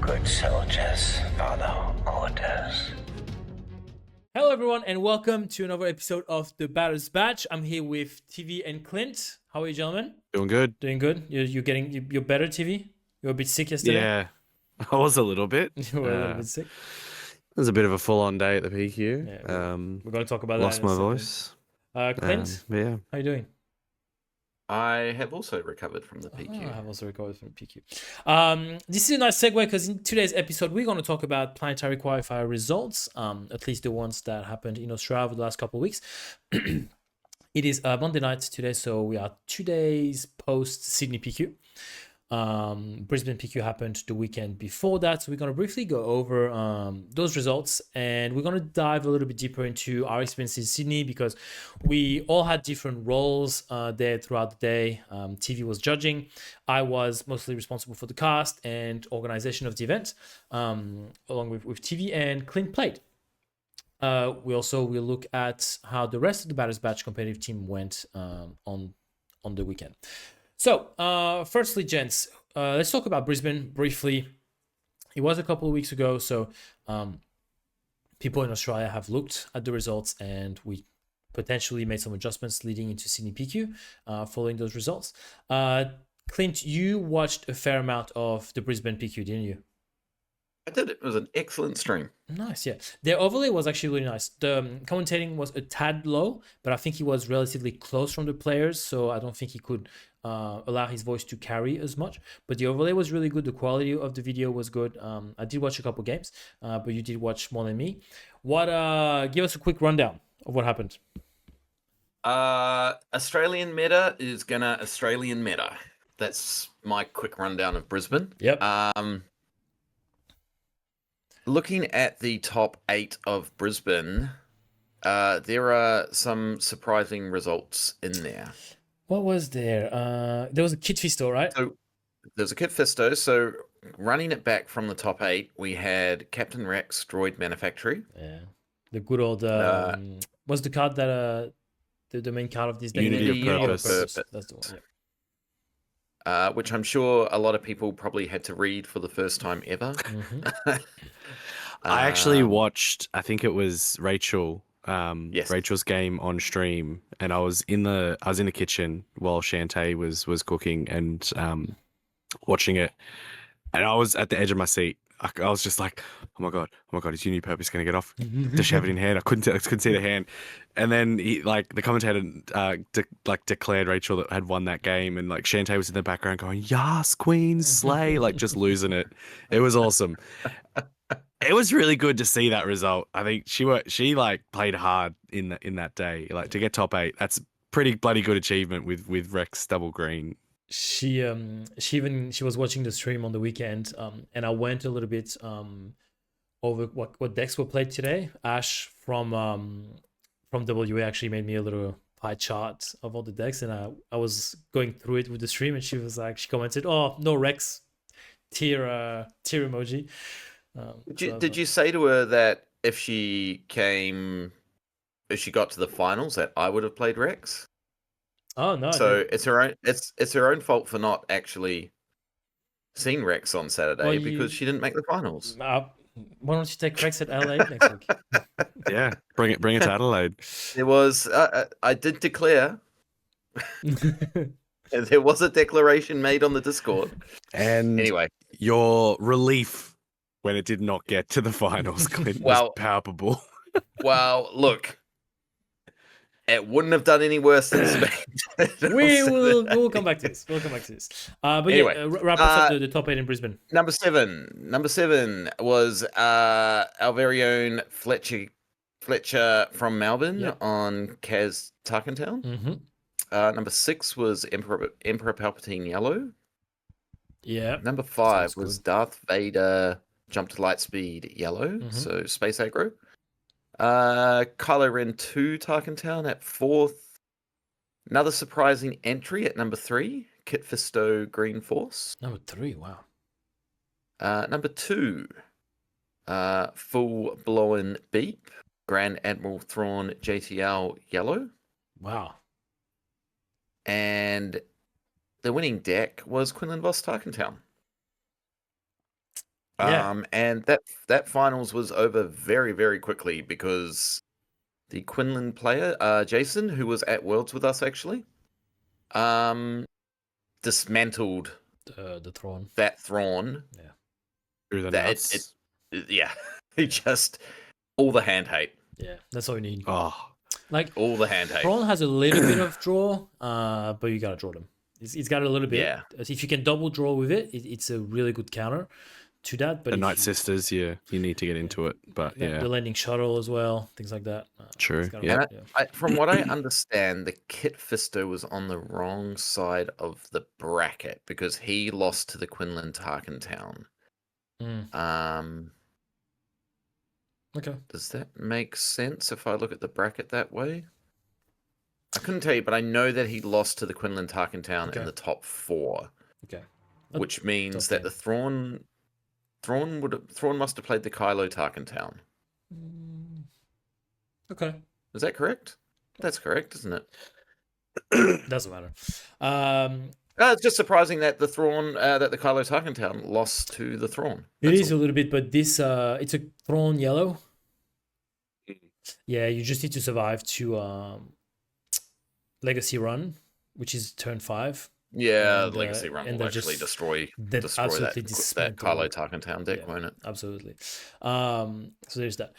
Good soldiers follow orders. Hello everyone and welcome to another episode of the Baddest Batch. I'm here with TV and Clint. How are you, gentlemen? Doing good. Doing good? You're better, TV? You were a bit sick yesterday? Yeah, I was a little bit. You were a little bit sick? It was a bit of a full-on day at the PQ. Yeah, we're going to talk about that lost in a my second. voice. Clint, Yeah. how you doing? I have also recovered from the PQ. I have also recovered from PQ. This is a nice segue because in today's episode, we're going to talk about Planetary Qualifier results, at least the ones that happened in Australia over the last couple of weeks. It is Monday night today, so we are 2 days post Sydney PQ. Brisbane PQ happened the weekend before that, so we're going to briefly go over those results, and we're going to dive a little bit deeper into our experience in Sydney because we all had different roles there throughout the day. TV was judging, I was mostly responsible for the cast and organization of the event, along with TV, and Clint played. We also will look at how the rest of the Baddest Batch competitive team went on the weekend. So, firstly, gents, let's talk about Brisbane briefly. It was a couple of weeks ago, so people in Australia have looked at the results, and we potentially made some adjustments leading into Sydney PQ following those results. Clint, you watched a fair amount of the Brisbane PQ, didn't you? I did. It was an excellent stream. Nice, yeah. Their overlay was actually really nice. The commentating was a tad low, but I think he was relatively close from the players, so I don't think he could allow his voice to carry as much. But the overlay was really good. The quality of the video was good. I did watch a couple games, but you did watch more than me. Give us a quick rundown of what happened. Australian meta is gonna Australian meta. That's my quick rundown of Brisbane. Yep. Looking at the top 8 of Brisbane, there are some surprising results in there. What was there? There was a Kid Fisto, right? So there's a Kid Fisto. So running it back from the top 8, we had Captain Rex Droid Manufactory. Yeah. The good old what's the card that the main card of this day? Unity of Purpose. That's the one. Yeah. Which I'm sure a lot of people probably had to read for the first time ever. Mm-hmm. I actually watched, I think it was Rachel, Yes. Rachel's game on stream, and I was in the kitchen while Shantae was cooking and watching it, and I was at the edge of my seat. I was just like, oh my god, is Unity Purpose going to get off? Does she have it in hand? I couldn't see the hand. And then the commentator declared Rachel that had won that game, and like Shantae was in the background going, "Yas, Queen, slay!" like just losing it. It was awesome. It was really good to see that result. I think she played hard in that day. Like to get top 8, that's pretty bloody good achievement with Rex double green. She was watching the stream on the weekend, and I went a little bit over what decks were played today. Ash from WA actually made me a little pie chart of all the decks, and I was going through it with the stream, and she commented, "Oh, no Rex, tear emoji." Did you say to her that if she got to the finals that I would have played Rex? Oh no! So it's her own fault for not actually seeing Rex on Saturday because she didn't make the finals. Why don't you take Rex at LA next week? Yeah, bring it to Adelaide. There was I did declare. There was a declaration made on the Discord. And anyway, your relief when it did not get to the finals, Clint, was palpable. Well, look. It wouldn't have done any worse than Spain. We'll come back to this. But anyway, wrap us up the top 8 in Brisbane. Number seven was our very own Fletcher from Melbourne on Kaz Tarkentown. Mm-hmm. Number 6 was Emperor Palpatine Yellow. Yeah. Number 5 was Darth Vader Jump to Lightspeed Yellow, so Space Aggro. Kylo Ren 2 Tarkentown at 4th. Another surprising entry at number 3, Kit Fisto Green Force. Number 3, wow. Number 2, Full Blown Beep, Grand Admiral Thrawn JTL Yellow. Wow. And the winning deck was Quinlan Voss Tarkentown. Yeah. And that finals was over very, very quickly because the Quinlan player, Jason, who was at Worlds with us actually, dismantled The throne. that Thrawn. Yeah. Through the That nuts. yeah, he just all the hand hate, Yeah. That's all you need. Oh, Like all the hand hate. Throne has a little bit of draw, but you gotta draw them. It's got a little bit. Yeah. If you can double draw with it, it's a really good counter to that. But the if Night you- Sisters, you need to get into it. But the, yeah, the landing shuttle as well, things like that. True, it's gotta yeah. work, And from what I understand, the Kit Fisto was on the wrong side of the bracket because he lost to the Quinlan Tarkentown. Mm, okay. Does that make sense if I look at the bracket that way? I couldn't tell you, but I know that he lost to the Quinlan Tarkentown Okay. in the top 4, Okay. which means tough that game. the Thrawn must have played the Kylo Tarkentown. Okay. Is that correct? That's correct, isn't it? Doesn't matter. It's just surprising that the Thrawn, that the Kylo Tarkentown lost to the Thrawn. It That's is a all. little bit, but this it's a Throne yellow. Yeah, you just need to survive to Legacy Run, which is turn 5. Yeah, and, the Legacy Run and will they're actually just- destroy that absolutely that dismantle Kylo it. Tarkentown deck, Yeah. won't it? Absolutely. So there's that.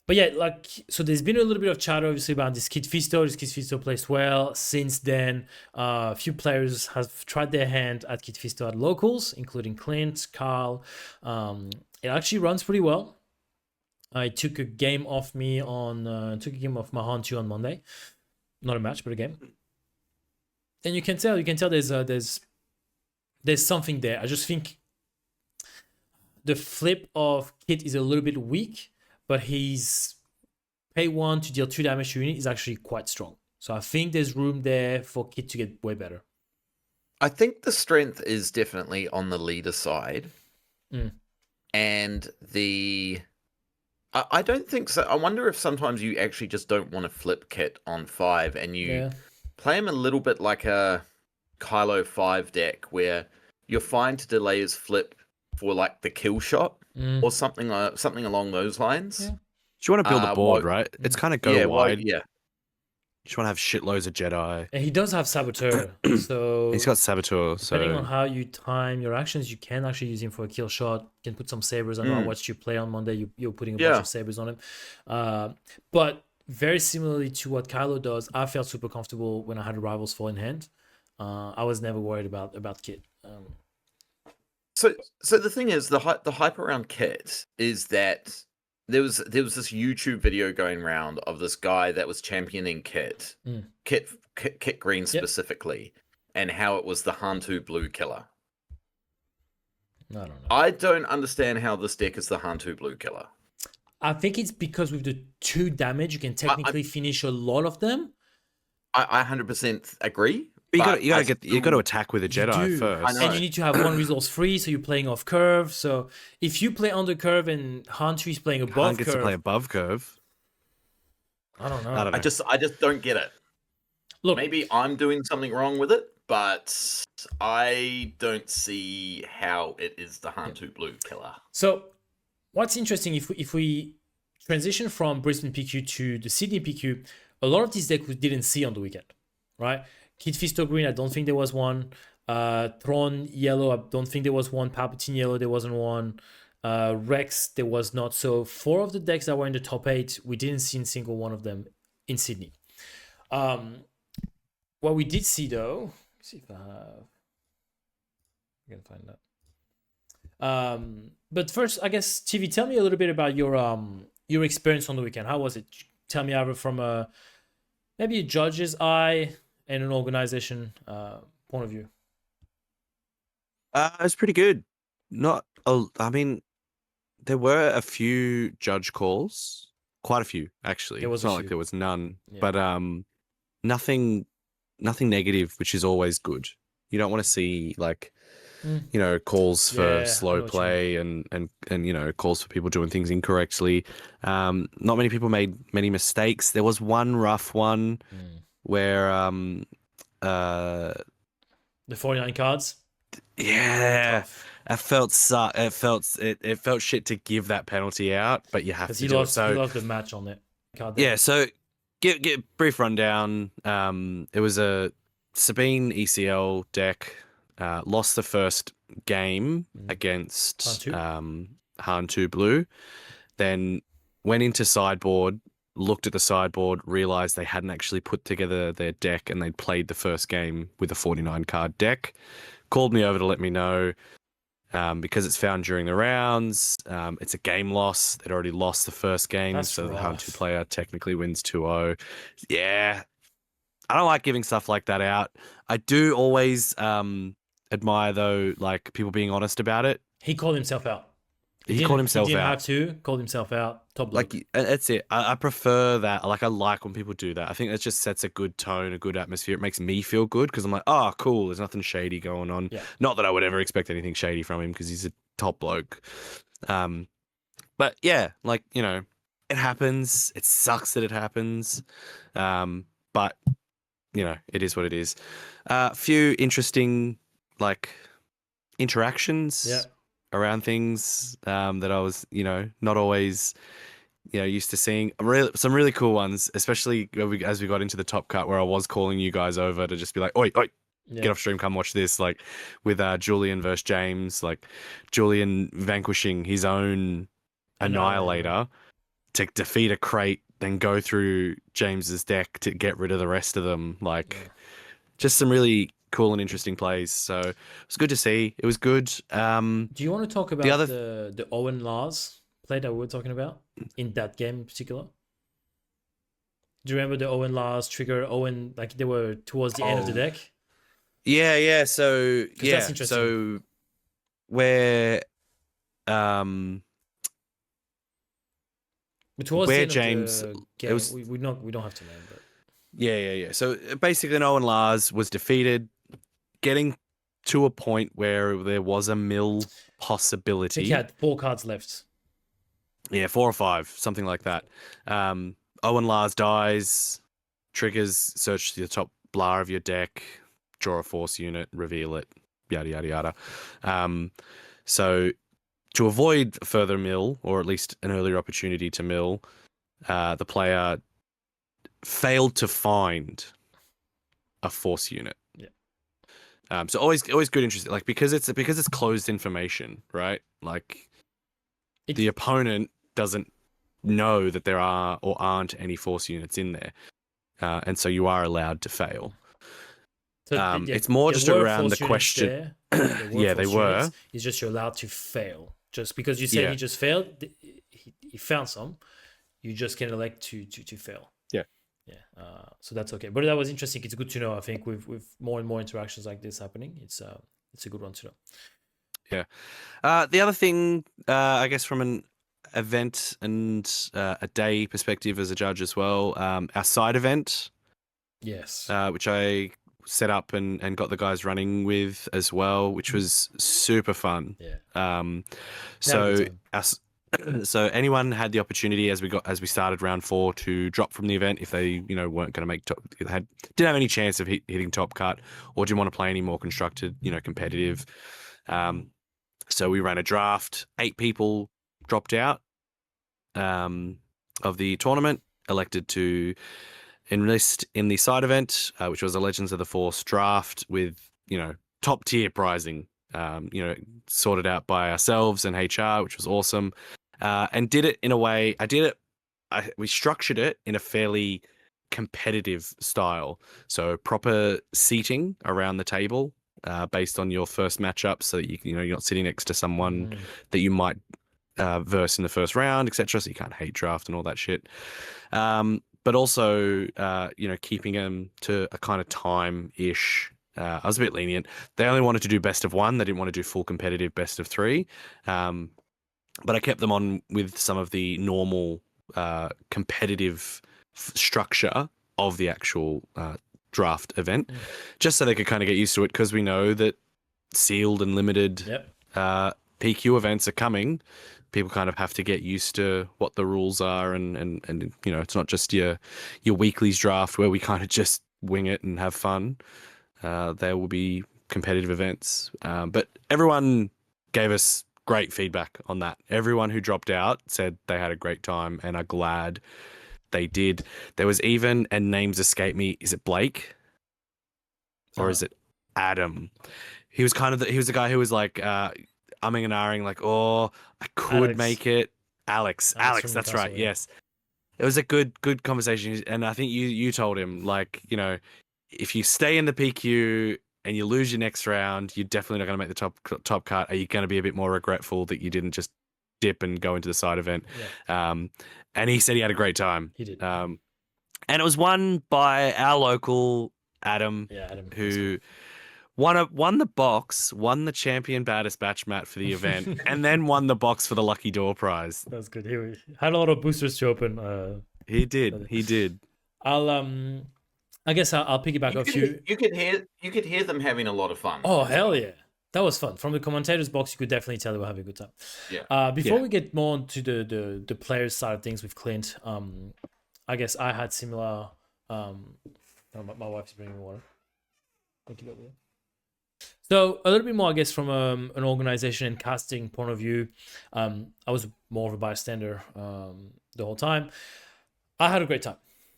But yeah, like, so there's been a little bit of chatter obviously about this Kid Fisto. This Kid Fisto plays well. Since then, a few players have tried their hand at Kid Fisto at locals, including Clint, Carl. It actually runs pretty well. I took a game off me on took a game off Mahantu on Monday. Not a match, but a game. And you can tell there's something there. I just think the flip of Kit is a little bit weak, but his pay 1 to deal 2 damage to unit is actually quite strong. So I think there's room there for Kit to get way better. I think the strength is definitely on the leader side. And I don't think so. I wonder if sometimes you actually just don't want to flip Kit on 5 and you play him a little bit like a Kylo 5 deck where you're fine to delay his flip for like the kill shot or something along those lines. Yeah. you want to build a board, well, right? It's kind of go wide. yeah. You just want to have shitloads of Jedi. And he does have Saboteur. So He's got Saboteur, depending on so how you time your actions, you can actually use him for a kill shot. You can put some sabers. I know I watched you play on Monday. You're putting a bunch of sabers on him. But very similarly to what Kylo does, I felt super comfortable when I had Rivals Fall in hand. I was never worried about Kit. So the thing is, the hype around Kit is that there was this YouTube video going around of this guy that was championing Kit Green specifically, and how it was the Hantu Blue killer. I don't know. I don't understand how this deck is the Hantu Blue killer. I think it's because with the 2 damage, you can technically finish a lot of them. I 100% agree. but you got to attack with a Jedi do. first. I know. And you need to have 1 resource free, so you're playing off curve. So if you play under curve and Hantu is playing above Han gets curve, to play above curve. I don't know. I don't know. I just don't get it. Look, Maybe I'm doing something wrong with it, but I don't see how it is the Hantu Blue killer. so what's interesting, if we transition from Brisbane PQ to the Sydney PQ, a lot of these decks we didn't see on the weekend, right? Kid Fisto Green, I don't think there was one. Thrawn Yellow, I don't think there was one. Palpatine Yellow, there wasn't one. Rex, there was not. So 4 of the decks that were in the top 8, we didn't see a single one of them in Sydney. What we did see though, let's see if I have, I can find that. But first, I guess, TV, tell me a little bit about your experience on the weekend. How was it? Tell me either from maybe a judge's eye and an organization point of view. It's pretty good. I mean, there were a few judge calls, quite a few actually. There was it's a not few. like there was none, Yeah. but nothing negative, which is always good. You don't want to see like calls Yeah, I for know slow what you play and calls for people doing things incorrectly. Not many people made many mistakes. There was one rough one where The 49 cards. Yeah, Tough. it felt shit to give that penalty out, but you have Because to he do it. lost. He So lost the match on it. Card yeah, there. so get brief rundown. It was a Sabine ECL deck. Lost the first game against Han 2 Blue. Then went into sideboard, looked at the sideboard, realized they hadn't actually put together their deck and they'd played the first game with a 49 card deck. Called me over to let me know. Because it's found during the rounds. It's a game loss. They'd already lost the first game, That's so the rough. Hunt 2 player technically wins 2-0. Yeah, I don't like giving stuff like that out. I do always admire, though, like people being honest about it. He called himself out. He called He himself didn't out. have to. Called himself out. Top bloke. Like, that's it. I prefer that. Like, I like when people do that. I think it just sets a good tone, a good atmosphere. It makes me feel good because I'm like, oh, cool. There's nothing shady going on. Yeah. Not that I would ever expect anything shady from him because he's a top bloke. But yeah, like, you know, it happens. It sucks that it happens. But, you know, it is what it is. A few interesting, like, interactions. Yeah. Around things that I was, you know, not always, you know, used to seeing. Some really cool ones, especially as we got into the top cut where I was calling you guys over to just be like, oi, get off stream, come watch this. Like with Julian versus James, like Julian vanquishing his own Annihilator to defeat a crate, then go through James's deck to get rid of the rest of them. Like just some really cool and interesting plays. So it was good to see. It was good. Do you want to talk about the Owen Lars play that we were talking about in that game in particular? Do you remember the Owen Lars trigger Owen, like they were towards the end of the deck? Yeah. So that's interesting. So where but towards where the end James of the game, we don't have to name, but yeah. So basically, Owen Lars was defeated, getting to a point where there was a mill possibility. he had 4 cards left. Yeah, 4 or 5, something like that. Owen Lars dies, triggers search the top blah of your deck, draw a force unit, reveal it, yada yada yada. So to avoid further mill, or at least an earlier opportunity to mill, the player failed to find a force unit. Yeah. So always good, interesting. Like because it's closed information, right? Like the opponent doesn't know that there are or aren't any force units in there, and so you are allowed to fail. So, it's more just around the question. They were. It's just you're allowed to fail. Just because you say he just failed, he found some. You just can elect to fail. Yeah. So that's okay. But that was interesting. It's good to know. I think with more and more interactions like this happening, it's a good one to know. Yeah. The other thing, I guess, from an event and a day perspective as a judge as well, our side event. Yes. Which I set up and got the guys running with as well, which was super fun. Yeah. So anyone had the opportunity as we started round 4 to drop from the event if they weren't going to make top, didn't have any chance of hitting top cut, or didn't want to play any more constructed competitive. So we ran a draft. 8 people dropped out of the tournament, elected to enlist in the side event, which was a Legends of the Force draft with top tier pricing. Sorted out by ourselves and HR, which was awesome. And did it in a way, we structured it in a fairly competitive style. So proper seating around the table based on your first matchup, so that you're not sitting next to someone that you might verse in the first round, etc. So you can't hate draft and all that shit. But also, keeping them to a kind of time-ish. I was a bit lenient. They only wanted to do best of 1. They didn't want to do full competitive best of 3. But I kept them on with some of the normal competitive structure of the actual draft event, just so they could kind of get used to it, because we know that sealed and limited PQ events are coming. People kind of have to get used to what the rules are, and it's not just your weeklies draft where we kind of just wing it and have fun. There will be competitive events. But everyone gave us great feedback on that. Everyone who dropped out said they had a great time and are glad they did. There was even, and names escape me, is it Blake or is it Adam? He was he was the guy who was like umming and ahhing, like, oh, I could Alex. make it. Alex, from that's Newcastle, right. yeah. Yes. It was a good conversation. And I think you told him, like, you know, if you stay in the PQ and you lose your next round, you're definitely not going to make the top cut. Are you going to be a bit more regretful that you didn't just dip and go into the side event? Yeah. And he said he had a great time. He did. And it was won by our local Adam, Yeah, Adam. who won the box, won the champion baddest batch mat for the event, and then won the box for the lucky door prize. That's good. He had a lot of boosters to open. He did. I guess I'll piggyback off you. You could hear them having a lot of fun. Oh, hell yeah. That was fun. From the commentators box, you could definitely tell they were having a good time. Yeah. Before we get more into the players side of things with Clint, I guess I had similar. My wife's bringing me water. Thank you. So a little bit more, I guess, from an organization and casting point of view. I was more of a bystander the whole time. I had a great time.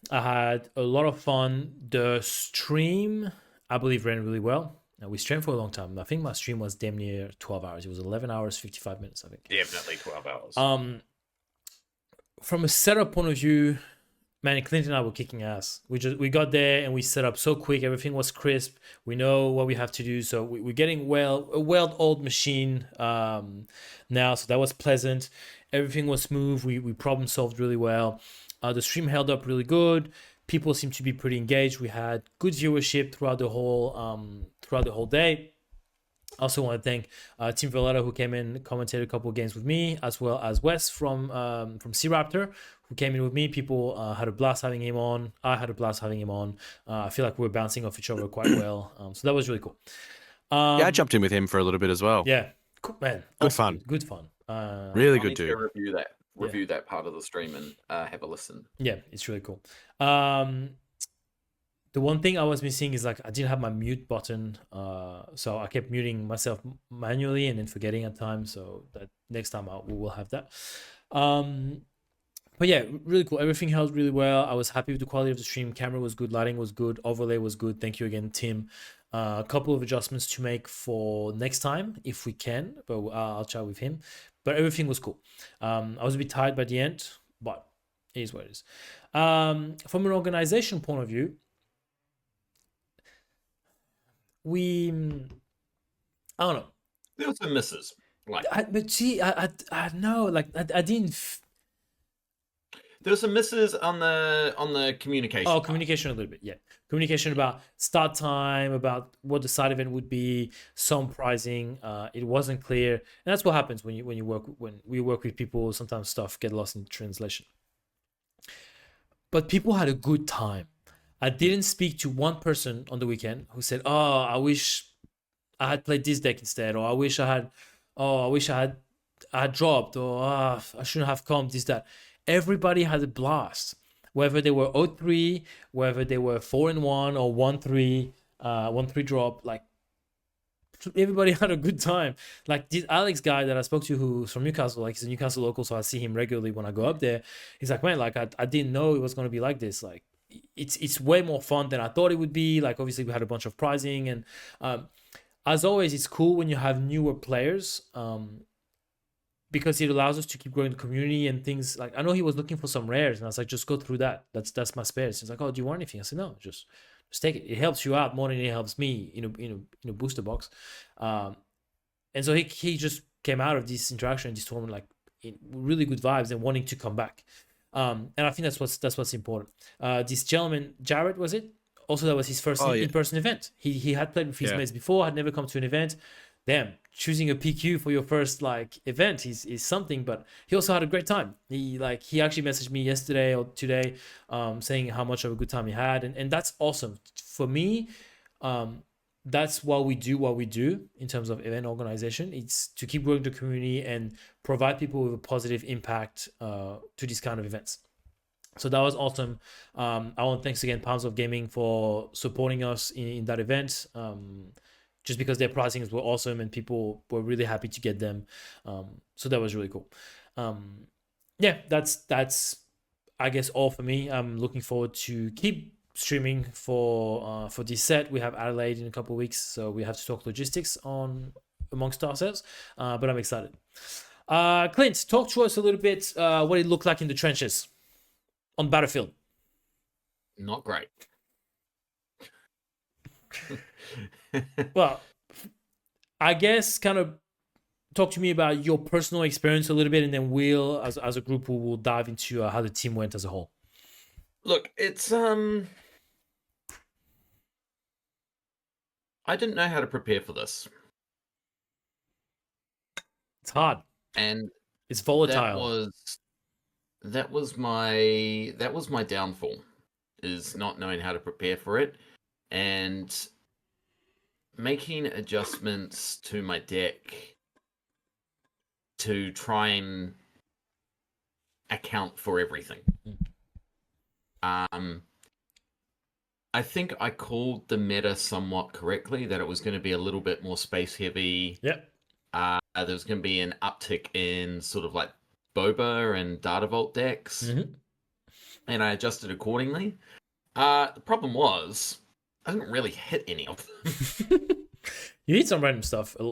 I had a lot of fun. The stream, I believe, ran really well. We streamed for a long time. I think my stream was damn near 12 hours. It was 11 hours, 55 minutes, I think. Definitely 12 hours. From a setup point of view, man, Clint and I were kicking ass. We got there and we set up so quick. Everything was crisp. We know what we have to do. So we're getting a well-oiled machine now. So that was pleasant. Everything was smooth. We problem solved really well. The stream held up really good. People seemed to be pretty engaged. We had good viewership throughout the whole day. I also want to thank Tim Valletta, who came in, commentated a couple of games with me, as well as Wes from Sea Raptor, who came in with me. People had a blast having him on. I had a blast having him on. I feel like we were bouncing off each other quite well. So that was really cool. I jumped in with him for a little bit as well. Yeah, cool, man. Good fun. Good fun. Really I good need to dude. review that part of the stream and have a listen. Yeah, it's really cool. The one thing I was missing is like I didn't have my mute button, so I kept muting myself manually and then forgetting at times. So that next time we will have that. But yeah, really cool. Everything held really well. I was happy with the quality of the stream. Camera was good, lighting was good, overlay was good. Thank you again, Tim. A couple of adjustments to make for next time if we can, but I'll chat with him. But everything was cool. I was a bit tired by the end, but it is what it is. From an organization point of view, I don't know. There were some misses. I know, like I didn't. There were some misses on the communication. Oh, communication a little bit, yeah. Communication about start time, about what the side event would be, some pricing. It wasn't clear, and that's what happens when we work with people. Sometimes stuff get lost in translation. But people had a good time. I didn't speak to one person on the weekend who said, "Oh, I wish I had played this deck instead," or "I wish I had dropped," or "I shouldn't have come." This, that. Everybody had a blast, whether they were 0-3, whether they were 4-1 or 1-3, 1-3 drop. Like everybody had a good time. Like this Alex guy that I spoke to, who's from Newcastle, like he's a Newcastle local, so I see him regularly when I go up there. He's like, man, like I didn't know it was gonna be like this. Like it's way more fun than I thought it would be. Like obviously we had a bunch of prizing, and as always, it's cool when you have newer players. Because it allows us to keep growing the community and things. Like I know he was looking for some rares, and I was like, just go through that. That's my spares. He's like, oh, do you want anything? I said, no, just take it. It helps you out more than it helps me in a booster box. And so he just came out of this interaction, this tournament, like in really good vibes and wanting to come back. And I think that's what's important. This gentleman, Jared, was it? Also, that was his first in-person event. He had played with his mates before, had never come to an event. Damn, choosing a PQ for your first like event is something, but he also had a great time. He actually messaged me yesterday or today saying how much of a good time he had, and that's awesome. For me, that's why we do what we do in terms of event organization. It's to keep growing the community and provide people with a positive impact to these kind of events. So that was awesome. I want to thanks again Palms of Gaming for supporting us in that event. just because their pricings were awesome and people were really happy to get them. So that was really cool. Yeah, that's I guess all for me. I'm looking forward to keep streaming for this set. We have Adelaide in a couple of weeks, so we have to talk logistics on amongst ourselves. But I'm excited. Clint, talk to us a little bit what it looked like in the trenches on Battlefield. Not great. Well, I guess kind of talk to me about your personal experience a little bit, and then we'll, as a group, we will dive into how the team went as a whole. Look, it's I didn't know how to prepare for this, It's hard. and It's volatile. that was my downfall, is not knowing how to prepare for it and making adjustments to my deck to try and account for everything. I think I called the meta somewhat correctly, that it was going to be a little bit more space heavy. Yep. There was going to be an uptick in sort of like Boba and Data Vault decks, and I adjusted accordingly. The problem was I didn't really hit any of them. You hit some random stuff a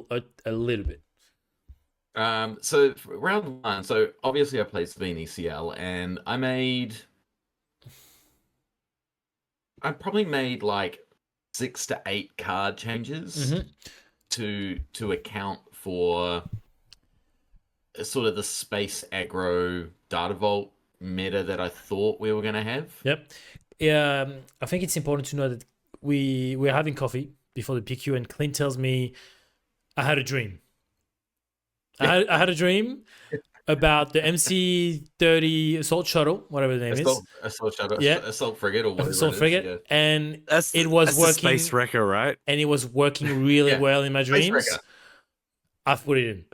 little bit. So for round one, so obviously I played Sabine ECL, and I probably made like 6 to 8 card changes to account for sort of the space aggro Data Vault meta that I thought we were going to have. Yep. I think it's important to know that we're having coffee before the PQ, and Clint tells me I had a dream. I had a dream about the MC-30 assault shuttle, whatever the name is. Assault shuttle, Yeah. assault frigate, or whatever. Assault frigate, Yeah. and That's it was that's the working. Space Wrecker, right? And it was working really Yeah. well in my Space dreams. Wrecker. I've put it in.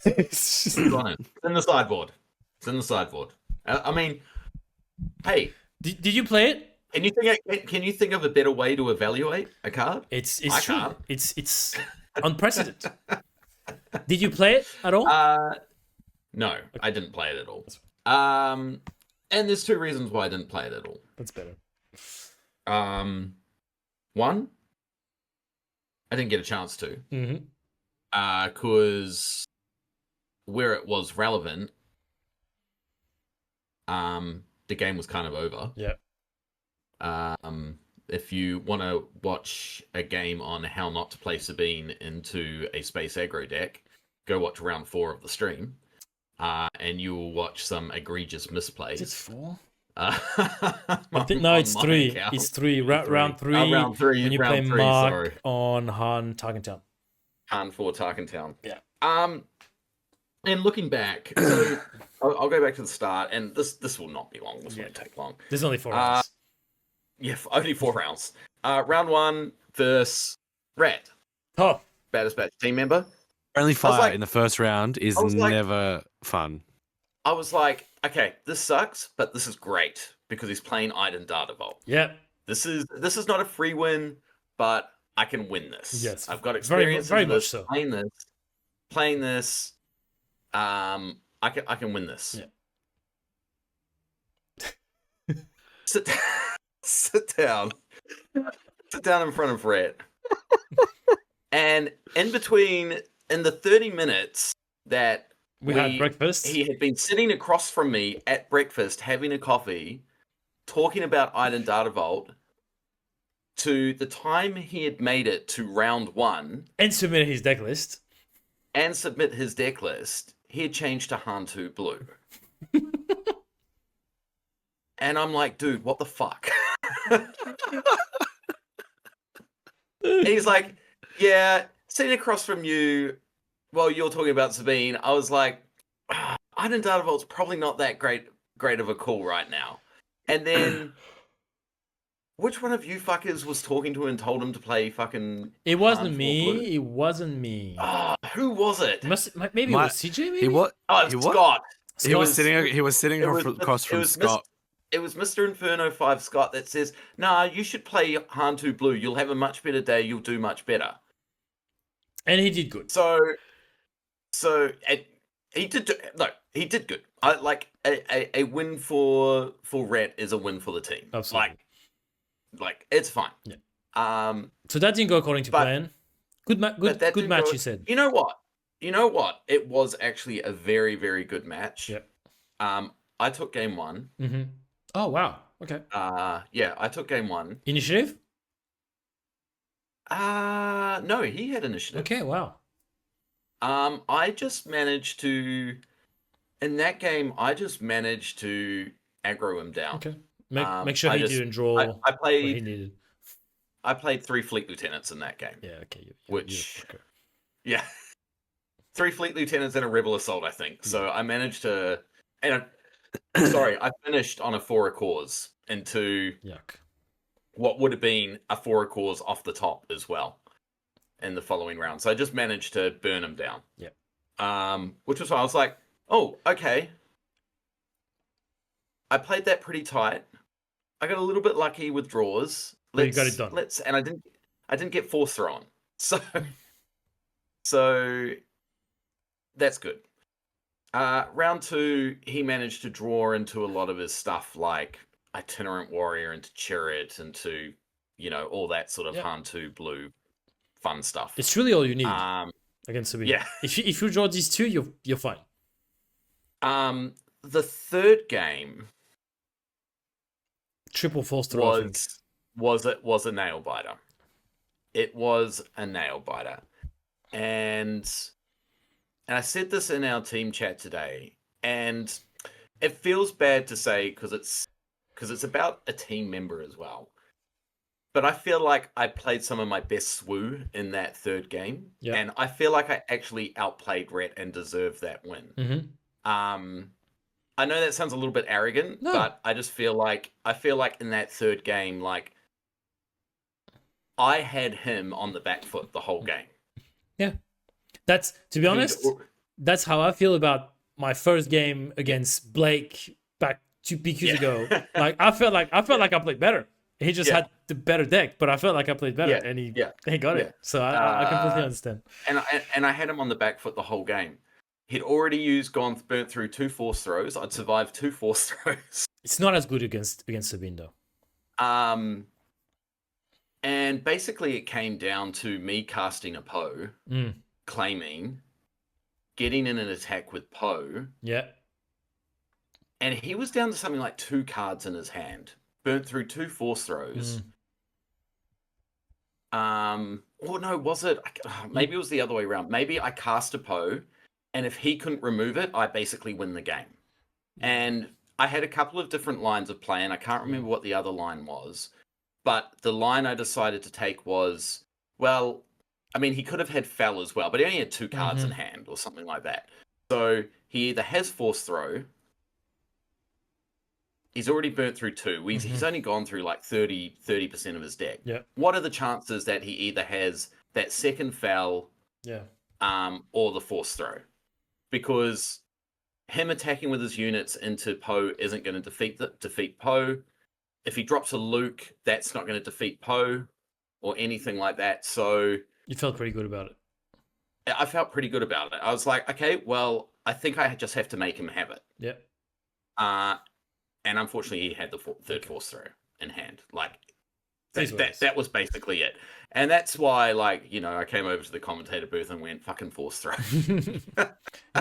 It's on it. It's in the sideboard. It's in the sideboard. I mean, hey, Did you play it? can you think of a better way to evaluate a card? It's I true. can't. It's unprecedented. Did you play it at all? No, I didn't play it at all. And there's 2 reasons why I didn't play it at all. That's better. One, I didn't get a chance to. Mm-hmm. Because where it was relevant, the game was kind of over. Yeah. If you want to watch a game on how not to play Sabine into a space aggro deck, go watch round 4 of the stream, and you will watch some egregious misplays. Is it 4? No, No, it's 3. Account. It's 3. Round 3. Round 3. When you round play 3, Mark sorry. on Han Tarkentown. Han for Tarkentown. Yeah. And looking back, so I'll go back to the start, and this will not be long. This won't take long. There's only 4 rounds. Yeah, only 4 rounds. Round 1 versus Red, Oh, Baddest Batch team member. Only fire like- in the first round is I was like- never fun. I was like, okay, this sucks, but this is great because he's playing Iden Data Vault. yeah. This is not a free win, but I can win this. Yes, I've got very experience much in this, so. playing this. I can win this. Yeah. Sit down in front of Red. And in the 30 minutes that We had breakfast. he had been sitting across from me at breakfast, having a coffee, talking about Iden Data Vault, to the time he had made it to round 1 And submitted his deck list. and submit his deck list, he had changed to Han 2 Blue. And I'm like, dude, what the fuck? And he's like, yeah, sitting across from you while you're talking about Sabine, I was like, Iden Data Vault's probably not that great of a call right now. And then, which one of you fuckers was talking to him and told him to play fucking... It wasn't Han 4 me. Blue? It wasn't me. Who was it? Maybe it was CJ. Maybe He what? Oh, He it's what? Scott. He was sitting it was- across it from was Scott. It was Mr. Inferno 5 Scott that says, nah, you should play Han 2 Blue. You'll have a much better day. You'll do much better. And he did good. He did good. I like a win for Rhett is a win for the team. Absolutely. Like it's fine. Yeah. So that didn't go according to plan. Good match, you said. You know what? It was actually a very, very good match. Yep. I took game 1. Mm-hmm. Oh wow. Okay. Yeah, I took game 1. Initiative? No, he had initiative. Okay. Wow. I just managed to in that game. I just managed to aggro him down. Okay. Make sure he didn't draw. I what played. he needed. I played 3 fleet lieutenants in that game. Yeah. Okay. Which, yeah, 3 fleet lieutenants and a rebel assault, I think. So I managed to, and I finished on a 4 cores into Yuck. what would have been a 4 cores off the top as well in the following round. So I just managed to burn him down. Yeah. Which was why I was like, oh, okay. I played that pretty tight. I got a little bit lucky with draws. But you got it done. And I didn't get force thrown. So that's good. Round 2, he managed to draw into a lot of his stuff like itinerant warrior, into chariot, into all that sort of Han 2 blue fun stuff. It's really all you need against Sabine. Yeah. If you draw these 2, you're fine. The third game Triple force throw. was a nail biter. It was a nail biter. And I said this in our team chat today, and it feels bad to say because it's about a team member as well. But I feel like I played some of my best SWU in that third game, and I feel like I actually outplayed Rhett and deserved that win. Mm-hmm. I know that sounds a little bit arrogant, but I just feel like in that third game, like I had him on the back foot the whole game. Yeah, that's, to be honest, that's how I feel about my first game against Blake back 2 PQs ago. Like I felt like I played better. He just had the better deck, but I felt like I played better, and he got it. So I completely understand. And I had him on the back foot the whole game. He'd already burnt through 2 force throws. I'd survived 2 force throws. It's not as good against Sabine though. And basically it came down to me casting a Poe, claiming, getting in an attack with Poe. Yeah. And he was down to something like 2 cards in his hand. Burnt through 2 force throws. Or no, was it? Maybe it was the other way around. Maybe I cast a Poe, and if he couldn't remove it, I basically win the game. And I had a couple of different lines of play, and I can't remember what the other line was. But the line I decided to take was, well, I mean, he could have had Fell as well, but he only had 2 cards in hand or something like that. So he either has Force Throw, he's already burnt through 2. He's only gone through like 30% of his deck. Yeah. What are the chances that he either has that second Fell or the Force Throw? Because him attacking with his units into Poe isn't going to defeat Poe. If he drops a Luke, that's not going to defeat Poe or anything like that. So you felt pretty good about it. I felt pretty good about it. I was like, okay, well, I think I just have to make him have it. Yeah. And unfortunately, he had the third Force Throw in hand. Like that was basically it. And that's why, like, I came over to the commentator booth and went, fucking Force Throw. You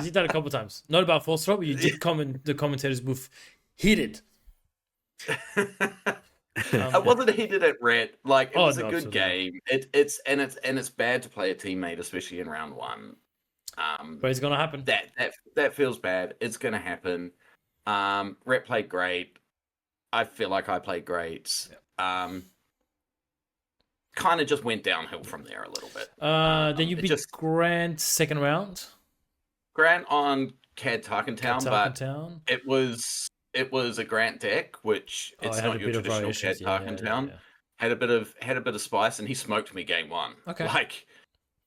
did that a couple times. Not about Force Throw, but you did comment the commentator's booth heated. I wasn't heated at Rhett. Like, it was a good absolutely. game. It's bad to play a teammate, especially in round 1. But it's gonna happen. That feels bad. It's gonna happen. Rhett played great. I feel like I played great. Kind of just went downhill from there a little bit. Then you beat Grant second round. Grant on Cad Tarkentown, but it was a Grant deck, which it's not your traditional Cad Tarkentown. Had a bit of spice, and he smoked me game 1. Okay, like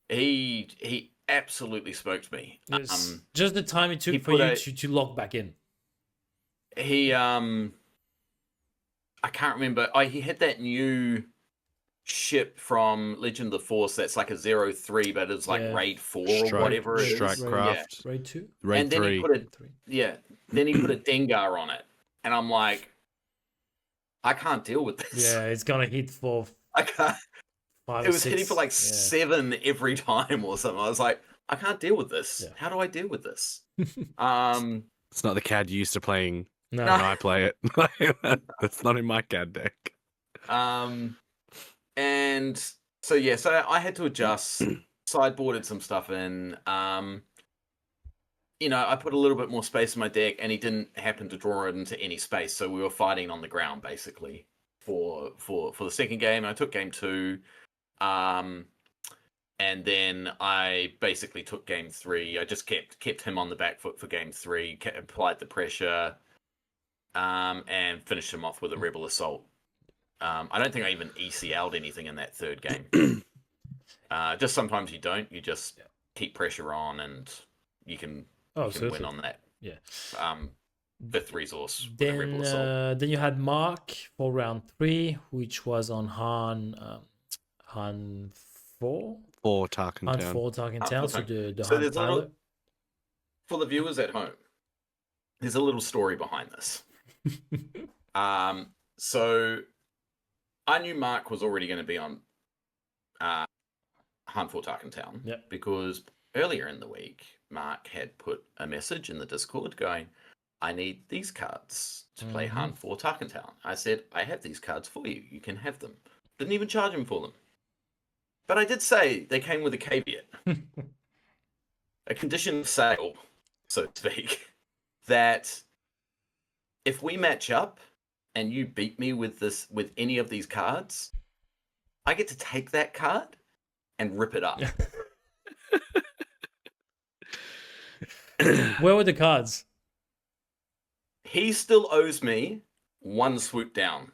he absolutely smoked me. Just the time it took for you to lock back in. He I can't remember. He had that new ship from Legend of the Force that's like a 0-3, but it's like Yeah. raid 4 or whatever it is. Strikecraft. Raid 2? Raid And then 3. he put a Raid 3. then he put a Dengar on it, and I'm like, I can't deal with this. Yeah, it's gonna hit for I can't. 5 It or was hitting 6. for like Yeah. 7 every time or something. I was like, I can't deal with this. Yeah. How do I deal with this? It's not the CAD you used to playing No. when I play it. That's not in my CAD deck. And so yeah, so I had to adjust, sideboarded some stuff in. You know, I put a little bit more space in my deck, and he didn't happen to draw it into any space, so we were fighting on the ground basically for the second game. I took game 2, and then I basically took game 3. I just kept him on the back foot for game 3, applied the pressure, and finished him off with a Rebel Assault. I don't think I even ECL'd anything in that third game. Just sometimes you don't. You just keep pressure on, and you can win on that. Yeah. 5th resource with a Rebel Assault. Then you had Mark for round 3, which was on Han 4. For Tarkin Han Town. 4 Tarkin Town. So the So Han there's a pilot. little, for the viewers at home, there's a little story behind this. So I knew Mark was already going to be on Han 4 Tarkin Town, because earlier in the week, Mark had put a message in the Discord going, I need these cards to play Han 4 Tarkin Town. I said, I have these cards for you. You can have them. Didn't even charge him for them. But I did say they came with a caveat. A condition of sale, so to speak, that if we match up and you beat me with any of these cards, I get to take that card and rip it up. Where were the cards? He still owes me 1 swoop down.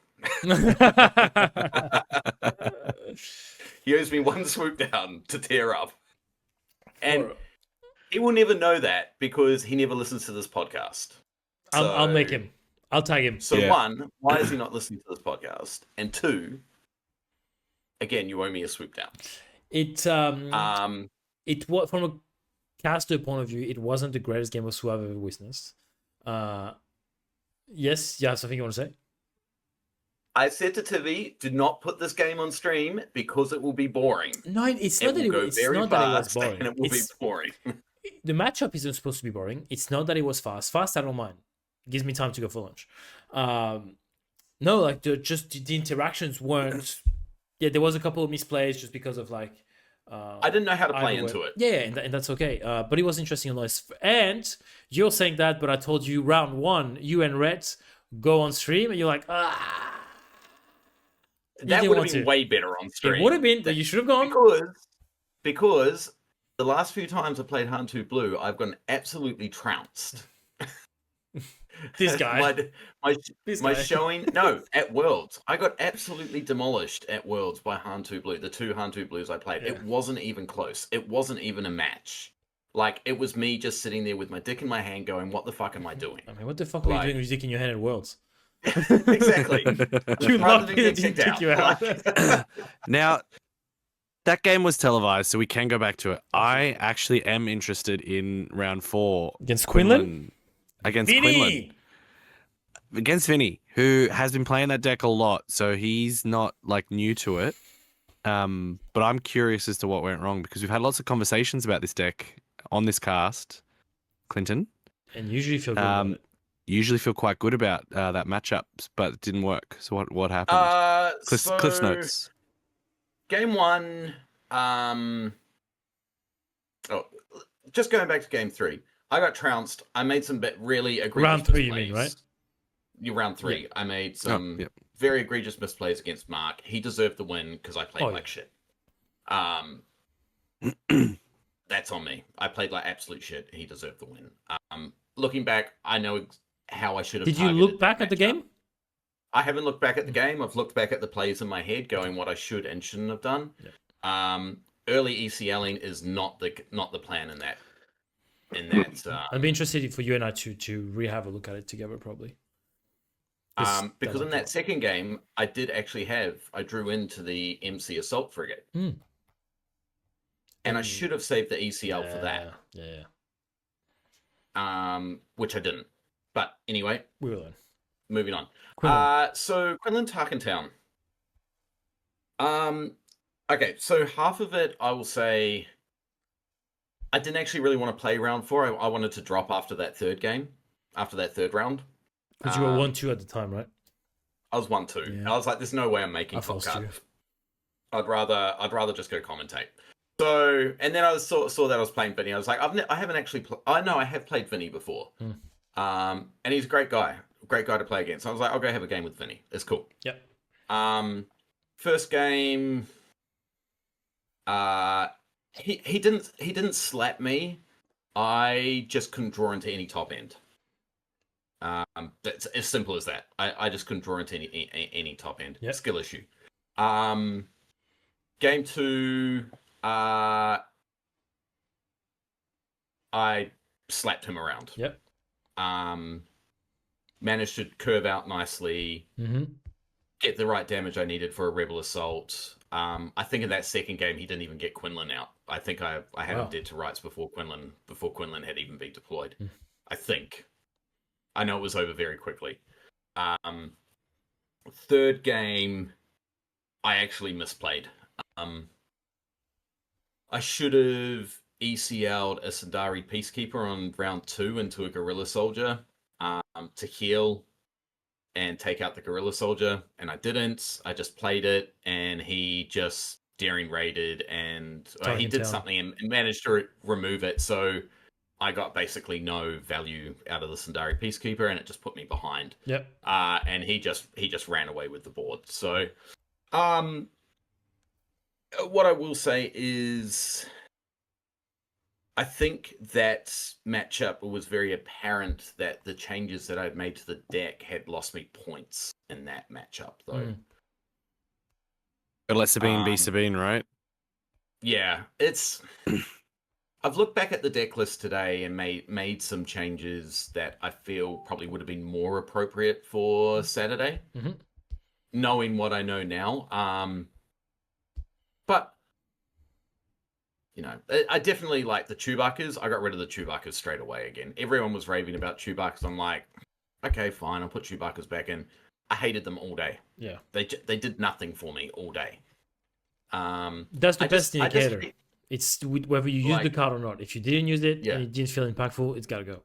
He owes me 1 swoop down to tear up. And he will never know that because he never listens to this podcast. I'll make him. I'll tag him. So 1, why is he not listening to this podcast? And 2, again, you owe me a swoop down. It was from a caster point of view, it wasn't the greatest game of SWU I've ever witnessed. Yes, you have something you want to say? I said to Tivi, do not put this game on stream because it will be boring. No, it's not that it was boring. And it will be boring. The matchup isn't supposed to be boring. It's not that it was fast. Fast, I don't mind. It gives me time to go for lunch. No, like the interactions weren't. Yeah, there was a couple of misplays just because of like. I didn't know how to play into it. Yeah, and that's okay. But it was interesting and nice. And you're saying that, but I told you round 1, you and Rhett go on stream, and you're like, that would have been way better on stream. It would have been, but you should have gone. Because the last few times I played Han 2 Blue, I've gotten absolutely trounced. This guy. my showing. No, at Worlds. I got absolutely demolished at Worlds by Han 2 Blue. The 2 Han 2 Blues I played. Yeah. It wasn't even close. It wasn't even a match. Like, it was me just sitting there with my dick in my hand going, what the fuck am I doing? I mean, what the fuck were you doing with your dick in your hand at Worlds? Exactly. You lucky that didn't kick you out. Now, that game was televised, so we can go back to it. I actually am interested in round 4. Against Quinlan? Against Vinny! Quinlan. Against Vinny, who has been playing that deck a lot, so he's not like new to it. But I'm curious as to what went wrong because we've had lots of conversations about this deck on this cast, Clinton. And usually feel good about it. Usually feel quite good about that matchup, but it didn't work. So what happened? Cliff's notes. Game 1, just going back to game 3. I got trounced. I made some really egregious round 3, misplays. you mean, right? Round 3. Yeah. I made some very egregious misplays against Mark. He deserved the win because I played like shit. That's on me. I played like absolute shit. He deserved the win. Looking back, I know how I should have. Did you look back at the game? I haven't looked back at the game. I've looked back at the plays in my head, going what I should and shouldn't have done. Yeah. Early ECLing is not the plan in that. I'd be interested for you and I to have a look at it together, probably. Because in that second game, I drew into the MC Assault Frigate. And I should have saved the ECL for that. Yeah. Which I didn't. But anyway, We will learn. moving on. Quinlan. So Quinlan Tarkentown. Okay, so half of it, I will say, I didn't actually really want to play round 4. I wanted to drop after that third round. Because you were 1-2 at the time, right? I was 1-2. Yeah. I was like, there's no way I'm making I top forced you. cut. I'd rather just go commentate. So, and then I saw that I was playing Vinny. I was like, I haven't actually I know I have played Vinny before. And he's a great guy to play against. So I was like, I'll go have a game with Vinny. It's cool. Yep. First game, he didn't slap me. I just couldn't draw into any top end. That's as simple as that. I just couldn't draw into any top end. Yep. Skill issue. Game 2, I slapped him around. Yep. Managed to curve out nicely. Mm-hmm. Get the right damage I needed for a Rebel Assault. I think in that second game he didn't even get Quinlan out. I think I had him dead to rights before Quinlan had even been deployed. I think. I know it was over very quickly. Third game, I actually misplayed. I should have ECL'd a Sundari Peacekeeper on round 2 into a Guerrilla Soldier to heal and take out the Guerrilla Soldier, and I didn't. I just played it, and he just daring raided, and he did something and managed to remove it, so I got basically no value out of the Sundari Peacekeeper, and it just put me behind. Yep. And he just ran away with the board. So, what I will say is, I think that matchup was very apparent that the changes that I'd made to the deck had lost me points in that matchup, though. But let Sabine be Sabine, right? Yeah, it's. I've looked back at the deck list today and made some changes that I feel probably would have been more appropriate for Saturday, knowing what I know now. But, you know, I definitely like the Chewbacca's. I got rid of the Chewbacca's straight away again. Everyone was raving about Chewbacca's. I'm like, okay, fine, I'll put Chewbacca's back in. I hated them all day. Yeah. They did nothing for me all day. That's the best indicator. It's whether you use the card or not. If you didn't use it and it didn't feel impactful, it's got to go.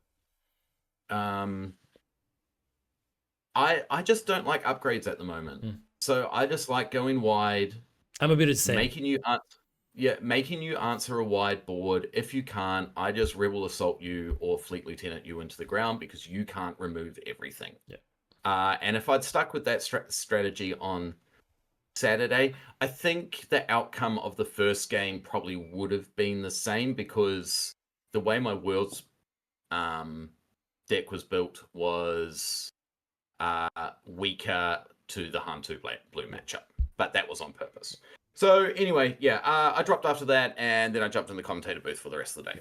I just don't like upgrades at the moment. So I just like going wide. I'm a bit of the same. Making you answer a wide board. If you can't, I just Rebel Assault you or Fleet Lieutenant you into the ground because you can't remove everything. And if I'd stuck with that strategy on Saturday, I think the outcome of the first game probably would have been the same because the way my Worlds deck was built was weaker to the Han 2 Blue matchup, but that was on purpose. So anyway, I dropped after that, and then I jumped in the commentator booth for the rest of the day.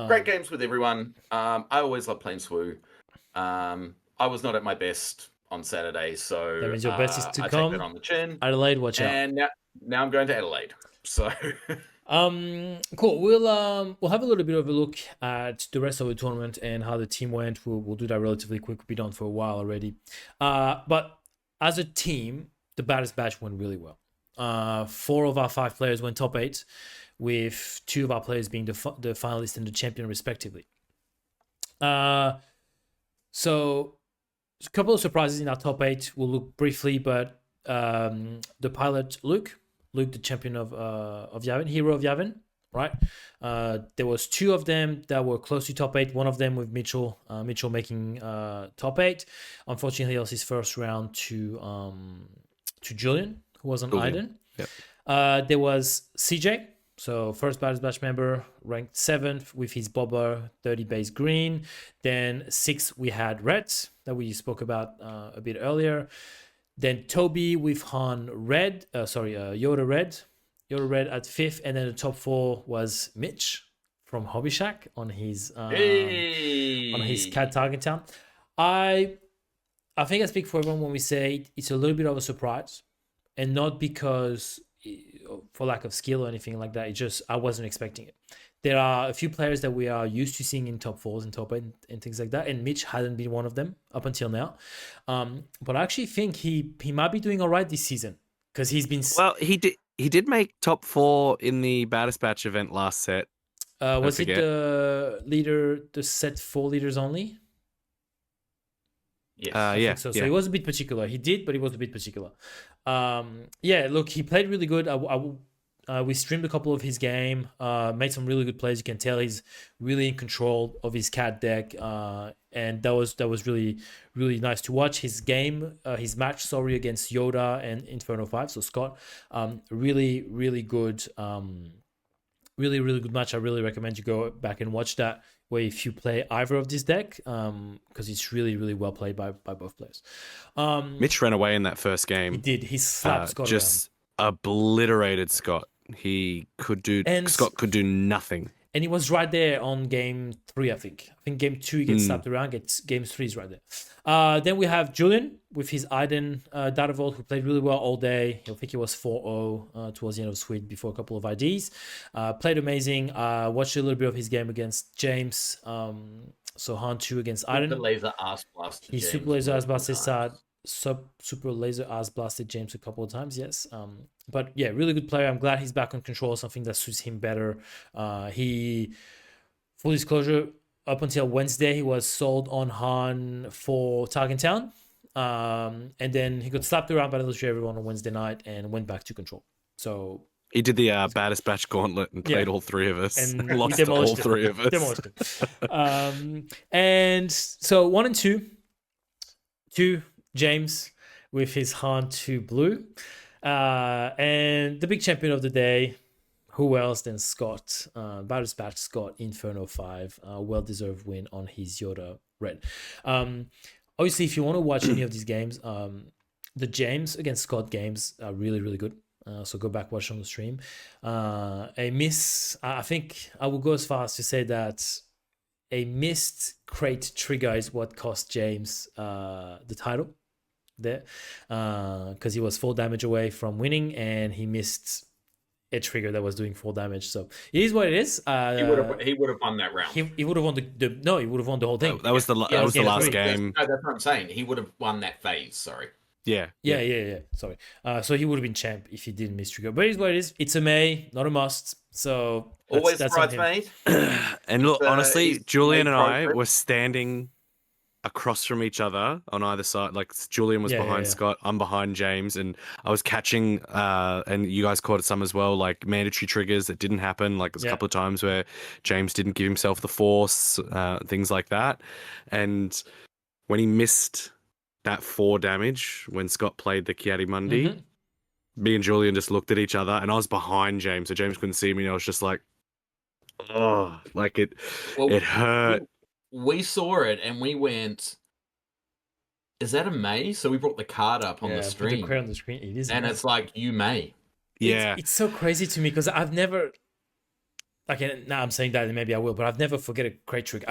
Great games with everyone. I always love playing SWU. I was not at my best on Saturday, so that means your best is to I come. Take that on the chin. Adelaide, watch out. And now I'm going to Adelaide. So cool. We'll have a little bit of a look at the rest of the tournament and how the team went. We'll do that relatively quick. We've been on for a while already. But as a team, the Baddest Batch went really well. 4 of our 5 players went top 8, with 2 of our players being the finalist and the champion respectively. So a couple of surprises in our top 8. We'll look briefly, but the pilot Luke, the champion of Yavin, hero of Yavin, right? There was 2 of them that were close to top 8. One of them with Mitchell making top 8. Unfortunately, he lost his first round to Julian, who was on Iden. Yep. There was CJ, so first Baddest Batch member, ranked 7th with his Bobber 30 base green. Then 6th we had Red, that we spoke about a bit earlier. Then Toby with Han Red, Yoda Red at 5th, and then the top 4 was Mitch from Hobby Shack on his Cat Target Town. I think I speak for everyone when we say it's a little bit of a surprise, and not because for lack of skill or anything like that. It's just I wasn't expecting it. There are a few players that we are used to seeing in top fours and top 8 and things like that, and Mitch hadn't been one of them up until now. But I actually think he might be doing all right this season because he's been. Well, he did make top 4 in the Baddest Batch event last set. Was it the set 4 leaders only? Yes. I yeah. think so. So he was a bit particular. He did, but he was a bit particular. Yeah, look, he played really good. We streamed a couple of his game, made some really good plays. You can tell he's really in control of his cat deck, and that was really, really nice to watch. His game, his match, against Yoda and Inferno 5, so Scott, really, really good, really, really good match. I really recommend you go back and watch that, where if you play either of this deck, because it's really, really well played by both players. Mitch ran away in that first game. He did. He slapped Scott just obliterated Scott. Scott could do nothing. And he was right there on game 3, I think. I think game 2 he gets slapped around. Game 3 is right there. Then we have Julian with his Iden Data Vault, who played really well all day. I think he was 4-0 towards the end of the suite before a couple of IDs. Played amazing. Watched a little bit of his game against James. So Han 2 against Iden. Super laser ass blasted. He super laser ass blasted super laser ass blasted James a couple of times, yes. But yeah, really good player. I'm glad he's back on control, something that suits him better. He, full disclosure, up until Wednesday, he was sold on Han for Target Town. And then he got slapped around by literally everyone on Wednesday night and went back to control. So he did the Baddest Batch gauntlet and played all 3 of us. And lost all 3 of us. Demolished him. And so 1 and 2. 2, James with his Han 2 blue. And the big champion of the day, who else than Scott? Baddest Batch Scott, Inferno 5. Well-deserved win on his Yoda red. Obviously, if you want to watch any of these games, the James against Scott games are really, really good. So go back, watch on the stream. A miss, I think I will go as far as to say that a missed crate trigger is what cost James the title there, because he was 4 damage away from winning and he missed a trigger that was doing 4 damage. So it is what it is. He would have won that round. He would have won he would have won the whole thing. That was the last game. No, that's what I'm saying. He would have won that phase. Sorry. Yeah. Sorry. So he would have been champ if he didn't miss trigger. But it is what it is. It's a May, not a must. So always that's bridesmaid. And look, honestly, Julian and I were standing across from each other on either side. Like Julian was behind Scott, I'm behind James, and I was catching and you guys caught some as well, like mandatory triggers that didn't happen. Like there's a couple of times where James didn't give himself the force, things like that. And when he missed that 4 damage when Scott played the Kiadi Mundi, me and Julian just looked at each other, and I was behind James, so James couldn't see me, and I was just like, oh, like it hurt. We saw it and we went, is that a May? So we brought the card up on the stream. Put the on the screen. It is, and it's like, you may. Yeah. It's so crazy to me because I've never, now I'm saying that and maybe I will, but I've never forget a crate trick.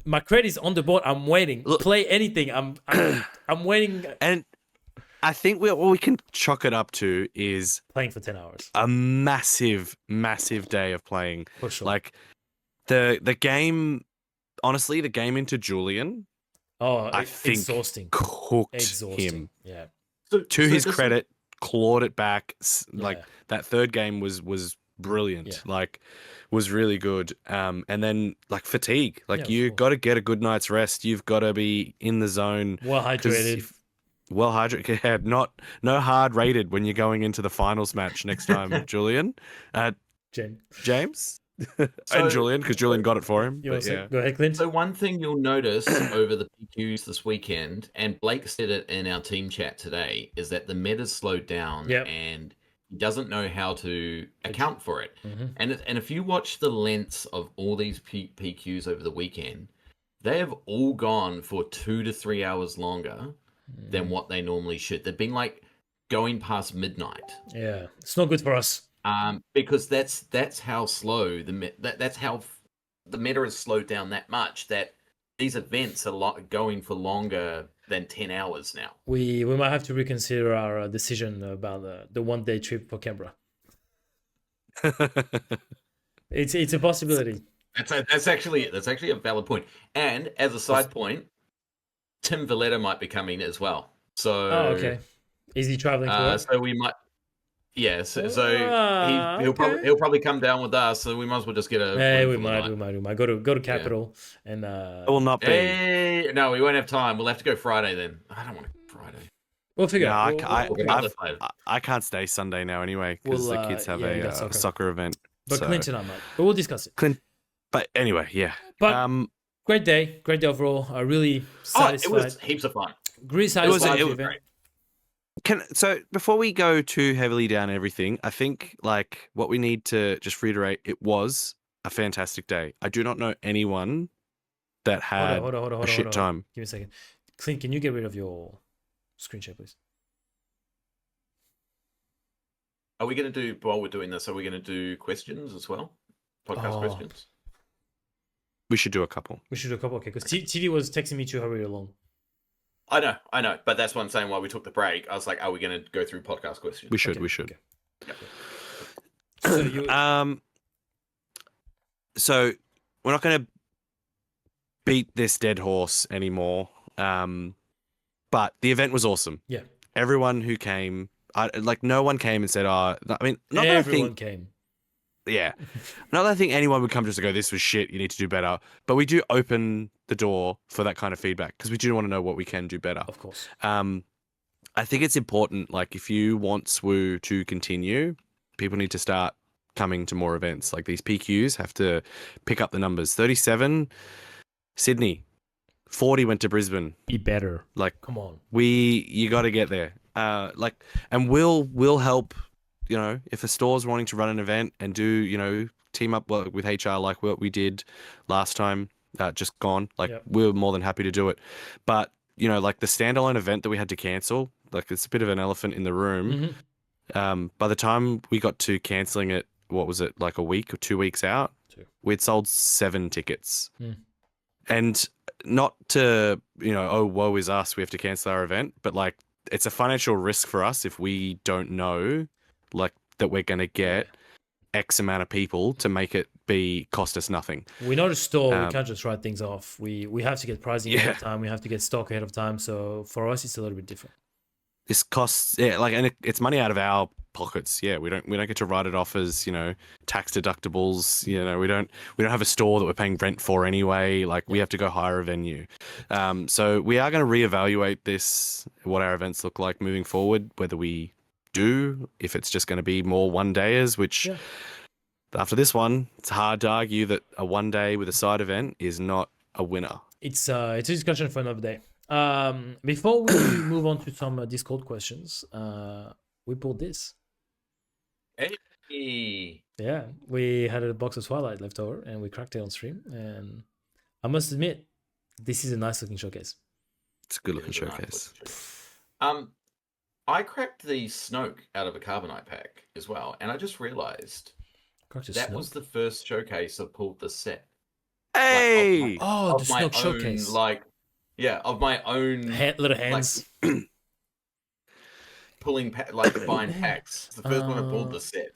My crate is on the board. I'm waiting. Look, play anything. I'm waiting. And I think what we can chalk it up to is playing for 10 hours. A massive, massive day of playing. For sure. Like the game, honestly, the game into Julian, I think exhausting. Cooked him. Yeah. To his credit, clawed it back. Like that third game was brilliant. Yeah. Like was really good. And then like fatigue. Like you got to get a good night's rest. You've got to be in the zone. Well hydrated. Well hydrated. Yeah, no hard rated when you're going into the finals match next time, Julian. James. And Julian, because Julian got it for him. Go ahead, Clint. So one thing you'll notice over the PQs this weekend, and Blake said it in our team chat today, is that the meta's slowed down and he doesn't know how to account for it. And if you watch the lengths of all these PQs over the weekend, they have all gone for 2 to 3 hours longer than what they normally should. They've been like going past midnight. Yeah, it's not good for us. Because that's how slow that's how the meta has slowed down that much that these events are going for longer than 10 hours now. We might have to reconsider our decision about the 1 day trip for Canberra. It's a possibility. That's actually a valid point. And as a side point, Tim Valletta might be coming as well. So okay. Is he traveling for work? so we might. Yes, so he'll okay. probably come down with us. So we might as well just get a. Hey, we room for the might night. go to Capital and It will not be. Hey, no, we won't have time. We'll have to go Friday then. I don't want to go Friday. we'll figure No, it out. I can't stay Sunday now anyway because the kids have you got a soccer event. But so. Clint and I might. But we'll discuss it. But anyway, yeah. But great day overall. Really satisfied. It was heaps of fun. Really satisfied. It was event. So before we go too heavily down everything, I think like what we need to just reiterate, it was a fantastic day. I do not know anyone that had a shit time. Give me a second. Clint, can you get rid of your screen share, please? Are we going to do, while we're doing this, are we going to do questions as well? Podcast questions? We should do a couple. Okay, because TV was texting me to hurry along. I know, but that's what I'm saying. While we took the break, I was like, "Are we going to go through podcast questions?" We should. Okay. Yeah. So we're not going to beat this dead horse anymore. But the event was awesome. Yeah. Everyone who came, no one came and said, "Oh, I mean, not that everyone came." Yeah. Not that I think anyone would come just to go, "This was shit, you need to do better." But we do open the door for that kind of feedback because we do want to know what we can do better. Of course. I think it's important, like if you want SWU to continue, people need to start coming to more events. Like these PQs have to pick up the numbers. 37, Sydney. 40 went to Brisbane. Be better. Like, come on. You got to get there. And we'll help. You know, if a store's wanting to run an event and do, team up with HR like what we did last time, just gone, we're more than happy to do it. But, like the standalone event that we had to cancel, like it's a bit of an elephant in the room. Mm-hmm. By the time we got to cancelling it, what was it, like a week or 2 weeks out? We'd sold 7 tickets. And not to, oh, woe is us, we have to cancel our event, but like it's a financial risk for us if we don't know like that we're going to get X amount of people to make it cost us nothing. We're not a store. We can't just write things off. We have to get pricing ahead of time. We have to get stock ahead of time. So for us, it's a little bit different. This costs, and it's money out of our pockets. Yeah, we don't get to write it off as tax deductibles. We don't have a store that we're paying rent for anyway. Like we have to go hire a venue. So we are going to reevaluate what our events look like moving forward. Whether we do, if it's just going to be more 1 dayers, which after this one, it's hard to argue that a 1 day with a side event is not a winner. It's a discussion for another day. Before we move on to some Discord questions, we pulled this. Hey. Yeah, we had a box of Twilight left over and we cracked it on stream. And I must admit, this is a nice looking showcase. It's a good looking showcase. I cracked the Snoke out of a Carbonite pack as well, and I just realized that was the first showcase I pulled the set. Hey! The Snoke showcase. Of my own little hands. Pulling buying packs. It's the first one I pulled the set.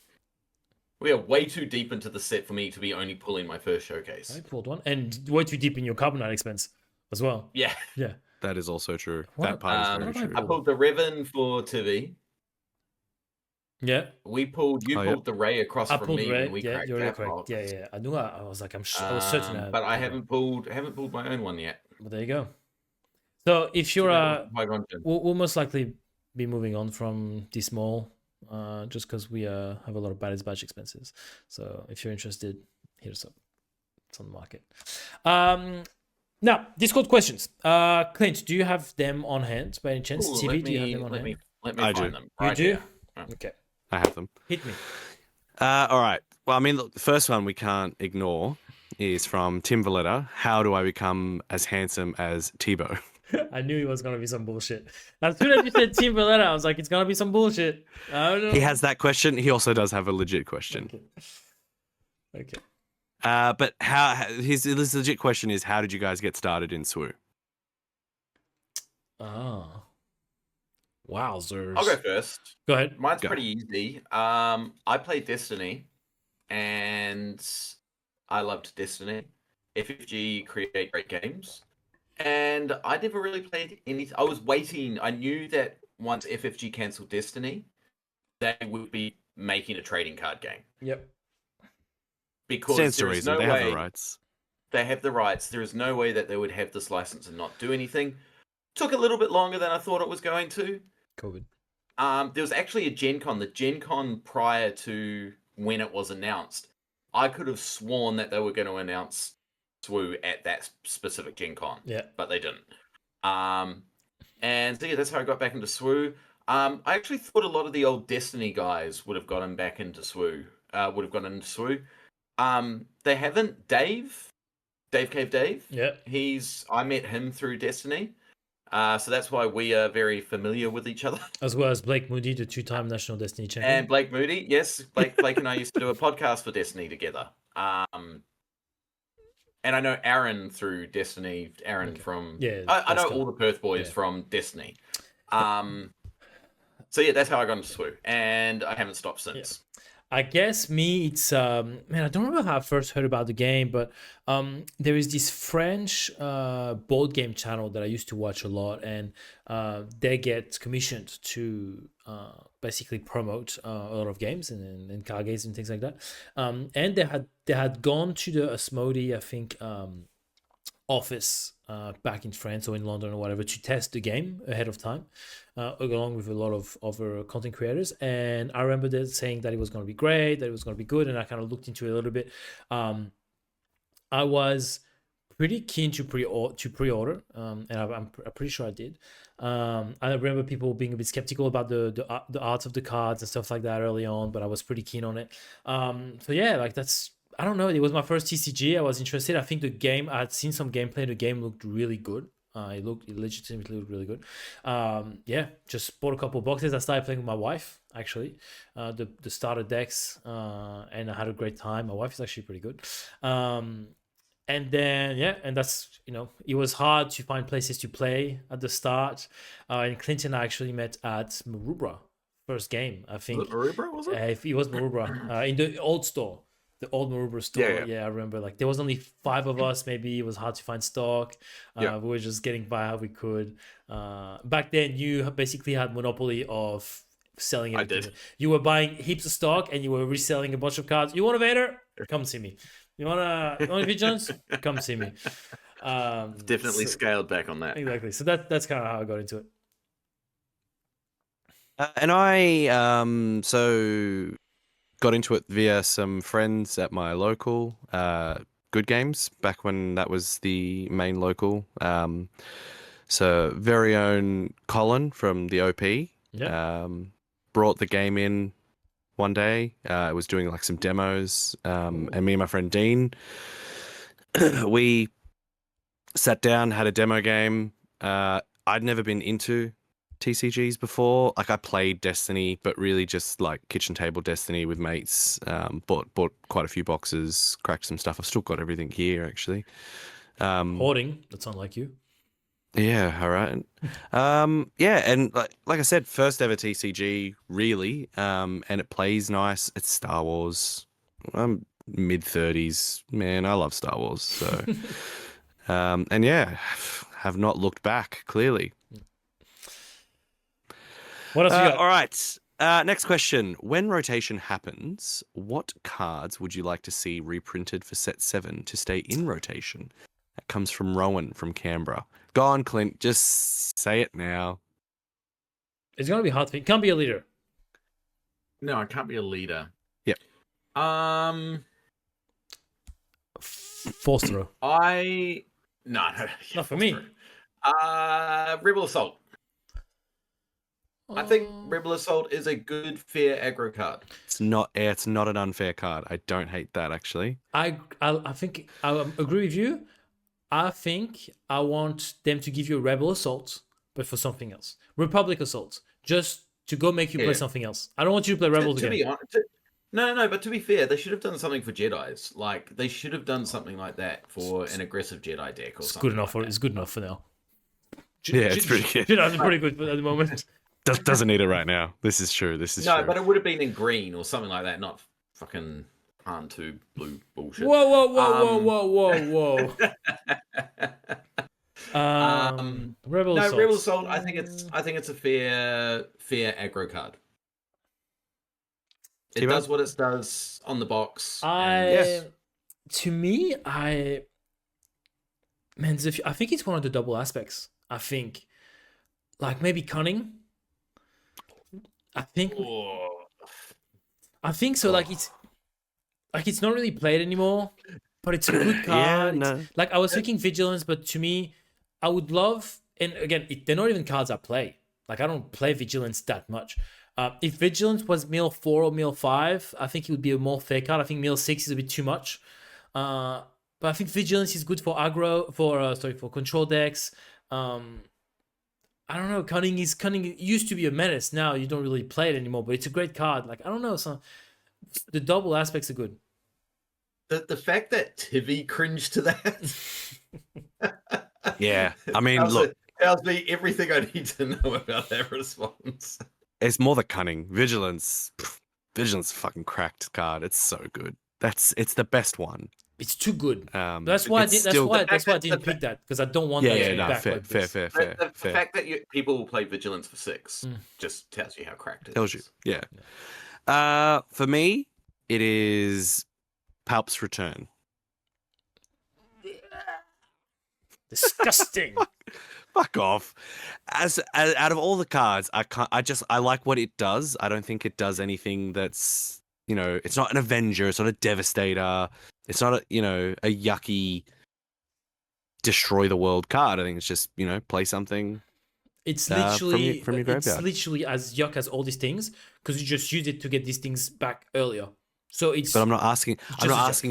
We are way too deep into the set for me to be only pulling my first showcase. I pulled one, and way too deep in your Carbonite expense as well. Yeah. That is also true. That part is very true. I pulled the Revan for TV. Yeah. You pulled the Ray across from me when we cracked that box. Yeah. I knew I was like, I was certain. But I haven't pulled my own one yet. But there you go. So if you're we'll most likely be moving on from this mall, just because we have a lot of Baddest Batch expenses. So if you're interested, hit us up. It's on the market. Now, Discord questions. Clint, do you have them on hand by any chance? Ooh, TV, do you have them on hand? Let me find them. You do? Now. Okay. I have them. Hit me. All right. Well, I mean, look, the first one we can't ignore is from Tim Valletta. How do I become as handsome as Tebow? I knew it was going to be some bullshit. As soon as you said Tim Valletta, I was like, it's going to be some bullshit. I don't know. He has that question. He also does have a legit question. Okay. But his legit question is, how did you guys get started in SWU? Oh, wowzers. I'll go first. Go ahead. Mine's Go. pretty easy. I played Destiny, and I loved Destiny. FFG create great games, and I never really played any. I was waiting. I knew that once FFG cancelled Destiny, they would be making a trading card game Yep. because Stands to there is reason. no They way have the rights. they have the rights. There is no way that they would have this license and not do anything. Took a little bit longer than I thought it was going to. COVID. There was actually a Gen Con. The Gen Con prior to when it was announced, I could have sworn that they were going to announce SWU at that specific Gen Con. Yeah. But they didn't. And so yeah, that's how I got back into SWU. I actually thought a lot of the old Destiny guys would have gotten back into SWU. They haven't. Dave Cave Dave. Yeah. I met him through Destiny. So that's why we are very familiar with each other. As well as Blake Moody, the 2-time National Destiny champion. And Blake Moody, yes, Blake and I used to do a podcast for Destiny together. And I know Aaron through Destiny. Aaron from I know all the Perth boys from Destiny. So yeah, that's how I got into SWU, and I haven't stopped since. I guess me, it's man, I don't remember how I first heard about the game, but there is this French board game channel that I used to watch a lot, and they get commissioned to basically promote a lot of games and card games and things like that. And they had gone to the Asmodee, I think, office back in France or in London or whatever to test the game ahead of time, along with a lot of other content creators. And I remember them saying that it was going to be great, that it was going to be good, and I kind of looked into it a little bit. I was pretty keen to pre-order, and I'm pretty sure I did. I remember people being a bit skeptical about the art of the cards and stuff like that early on, but I was pretty keen on it. So yeah, like that's. I don't know. It was my first TCG. I was interested. I think the game, I had seen some gameplay. The game looked really good. It legitimately looked really good. Yeah, just bought a couple of boxes. I started playing with my wife, actually. The starter decks, and I had a great time. My wife is actually pretty good. And then, yeah, and that's, it was hard to find places to play at the start. And Clint and I actually met at Maroubra, first game, I think. Maroubra, was it? It was Maroubra, in the old store. The old Maroubra store. Yeah, I remember. Like there was only 5 of us. Maybe it was hard to find stock. We were just getting by how we could. Back then, you basically had monopoly of selling everything. I did. You were buying heaps of stock and you were reselling a bunch of cards. You want a Vader? Come see me. You want a Vigilance? Come see me. Definitely scaled back on that. Exactly. So that's kind of how I got into it. And I got into it via some friends at my local Good Games back when that was the main local. So very own Colin from the OP brought the game in one day. I was doing like some demos, and me and my friend Dean, we sat down, had a demo game. I'd never been into TCGs before. Like I played Destiny, but really just like kitchen table Destiny with mates. Bought quite a few boxes, cracked some stuff. I've still got everything here actually. Hoarding, that's unlike you. Yeah, all right. Yeah, and like I said, first ever TCG really, and it plays nice. It's Star Wars. I'm mid-30s, man. I love Star Wars. So, and yeah, have not looked back clearly. What else you got? All right. Next question. When rotation happens, what cards would you like to see reprinted for set 7 to stay in rotation? That comes from Rowan from Canberra. Go on, Clint. Just say it now. It's going to be hard for you. Can't be a leader. No, I can't be a leader. Yep. Force throw. No, Not for me. Rebel Assault. I think Rebel Assault is a good, fair aggro card. It's not an unfair card. I don't hate that, actually. I think I agree with you. I think I want them to give you a Rebel Assault, but for something else. Republic Assault, just to go make you play something else. I don't want you to play Rebels again. No. But to be fair, they should have done something for Jedi's. Like they should have done something like that for an aggressive Jedi deck or It's something. good enough like it's good enough for now. Yeah, it's pretty good. Jedi's pretty good at the moment. Doesn't need it right now. This is true. This is No, true. but it would have been in green or something like that, not fucking Han 2 blue bullshit. Whoa. Rebel No, Assault. Rebel Assault. I think it's a fair aggro card. It T-Bone? does what it does on the box. To me, man, I think it's one of the double aspects. I think, like maybe cunning. I think so. Like it's not really played anymore, but it's a good card. Yeah, no. Like I was thinking vigilance, but to me, I would love. And again, they're not even cards I play. Like I don't play vigilance that much. If vigilance was meal 4 or meal 5, I think it would be a more fair card. I think meal 6 is a bit too much. But I think vigilance is good for aggro, for control decks. I don't know. Cunning used to be a menace. Now you don't really play it anymore, but it's a great card. Like I don't know. So the double aspects are good. The fact that Tivy cringed to that. Yeah, I mean, look, tells me everything I need to know about that response. it's more the cunning. Vigilance, fucking cracked card. It's so good. It's the best one. It's too good. That's why I didn't pick that because I don't want that to be back fair, like this. fair. The fact that people will play vigilance for 6 just tells you how cracked it Tells is. you, yeah. For me, it is Palp's Return. Disgusting. Fuck off. As out of all the cards, I like what it does. I don't think it does anything that's, it's not an Avenger, it's not a Devastator, it's not a yucky destroy the world card. I think it's just, play something. It's literally from your graveyard. It's literally as yuck as all these things because you just use it to get these things back earlier. So it's. But I'm not asking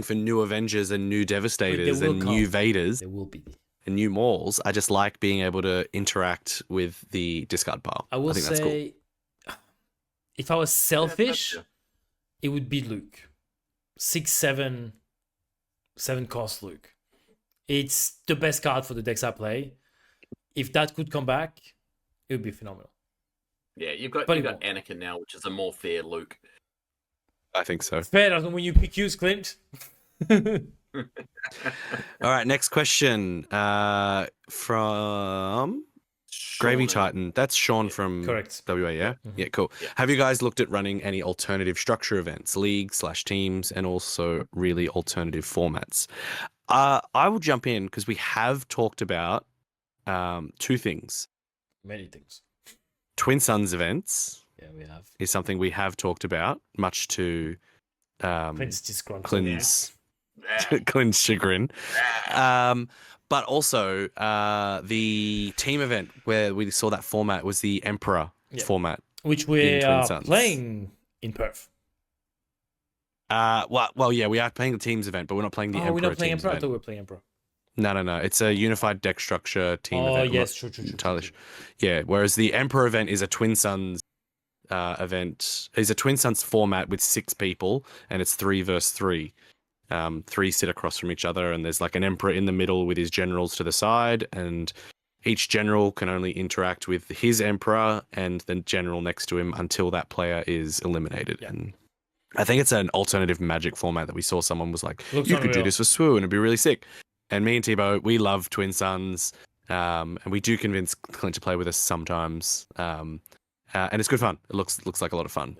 for new Avengers and new Devastators and new Vaders. There will be. And new Mauls. I just like being able to interact with the discard pile. I think that's cool. If I was selfish, it would be Luke. 6/7 cost Luke. It's the best card for the decks I play. If that could come back, it would be phenomenal. Yeah, you've got Anakin now, which is a more fair Luke. I think so. Fair doesn't win you PQs, Clint. All right, next question from Gravy Titan. That's Sean from correct. WA, yeah? Mm-hmm. Yeah, cool. Yeah. Have you guys looked at running any alternative structure events, league/teams, and also really alternative formats? I will jump in because we have talked about two things. Many things. Twin Suns events. Yeah, we have. Is something we have talked about, much to Clint's chagrin. But also the team event where we saw that format was the Emperor format, which we are playing in Perth. Well, yeah, we are playing the teams event, but we're not playing the Emperor. We're not playing Emperor. Event. I thought we were playing Emperor. No. It's a unified deck structure team event. Oh, yes, true. Yeah, whereas the Emperor event is a Twin Suns event. It's a Twin Suns format with 6 people, and it's 3 versus 3. 3 sit across from each other, and there's like an Emperor in the middle with his generals to the side, and each general can only interact with his Emperor and the general next to him until that player is eliminated. Yeah. And I think it's an alternative Magic format that we saw someone was like, you could do this for SWU and it'd be really sick. And me and Tebow, we love Twin Suns, and we do convince Clint to play with us sometimes. And it's good fun. It looks like a lot of fun.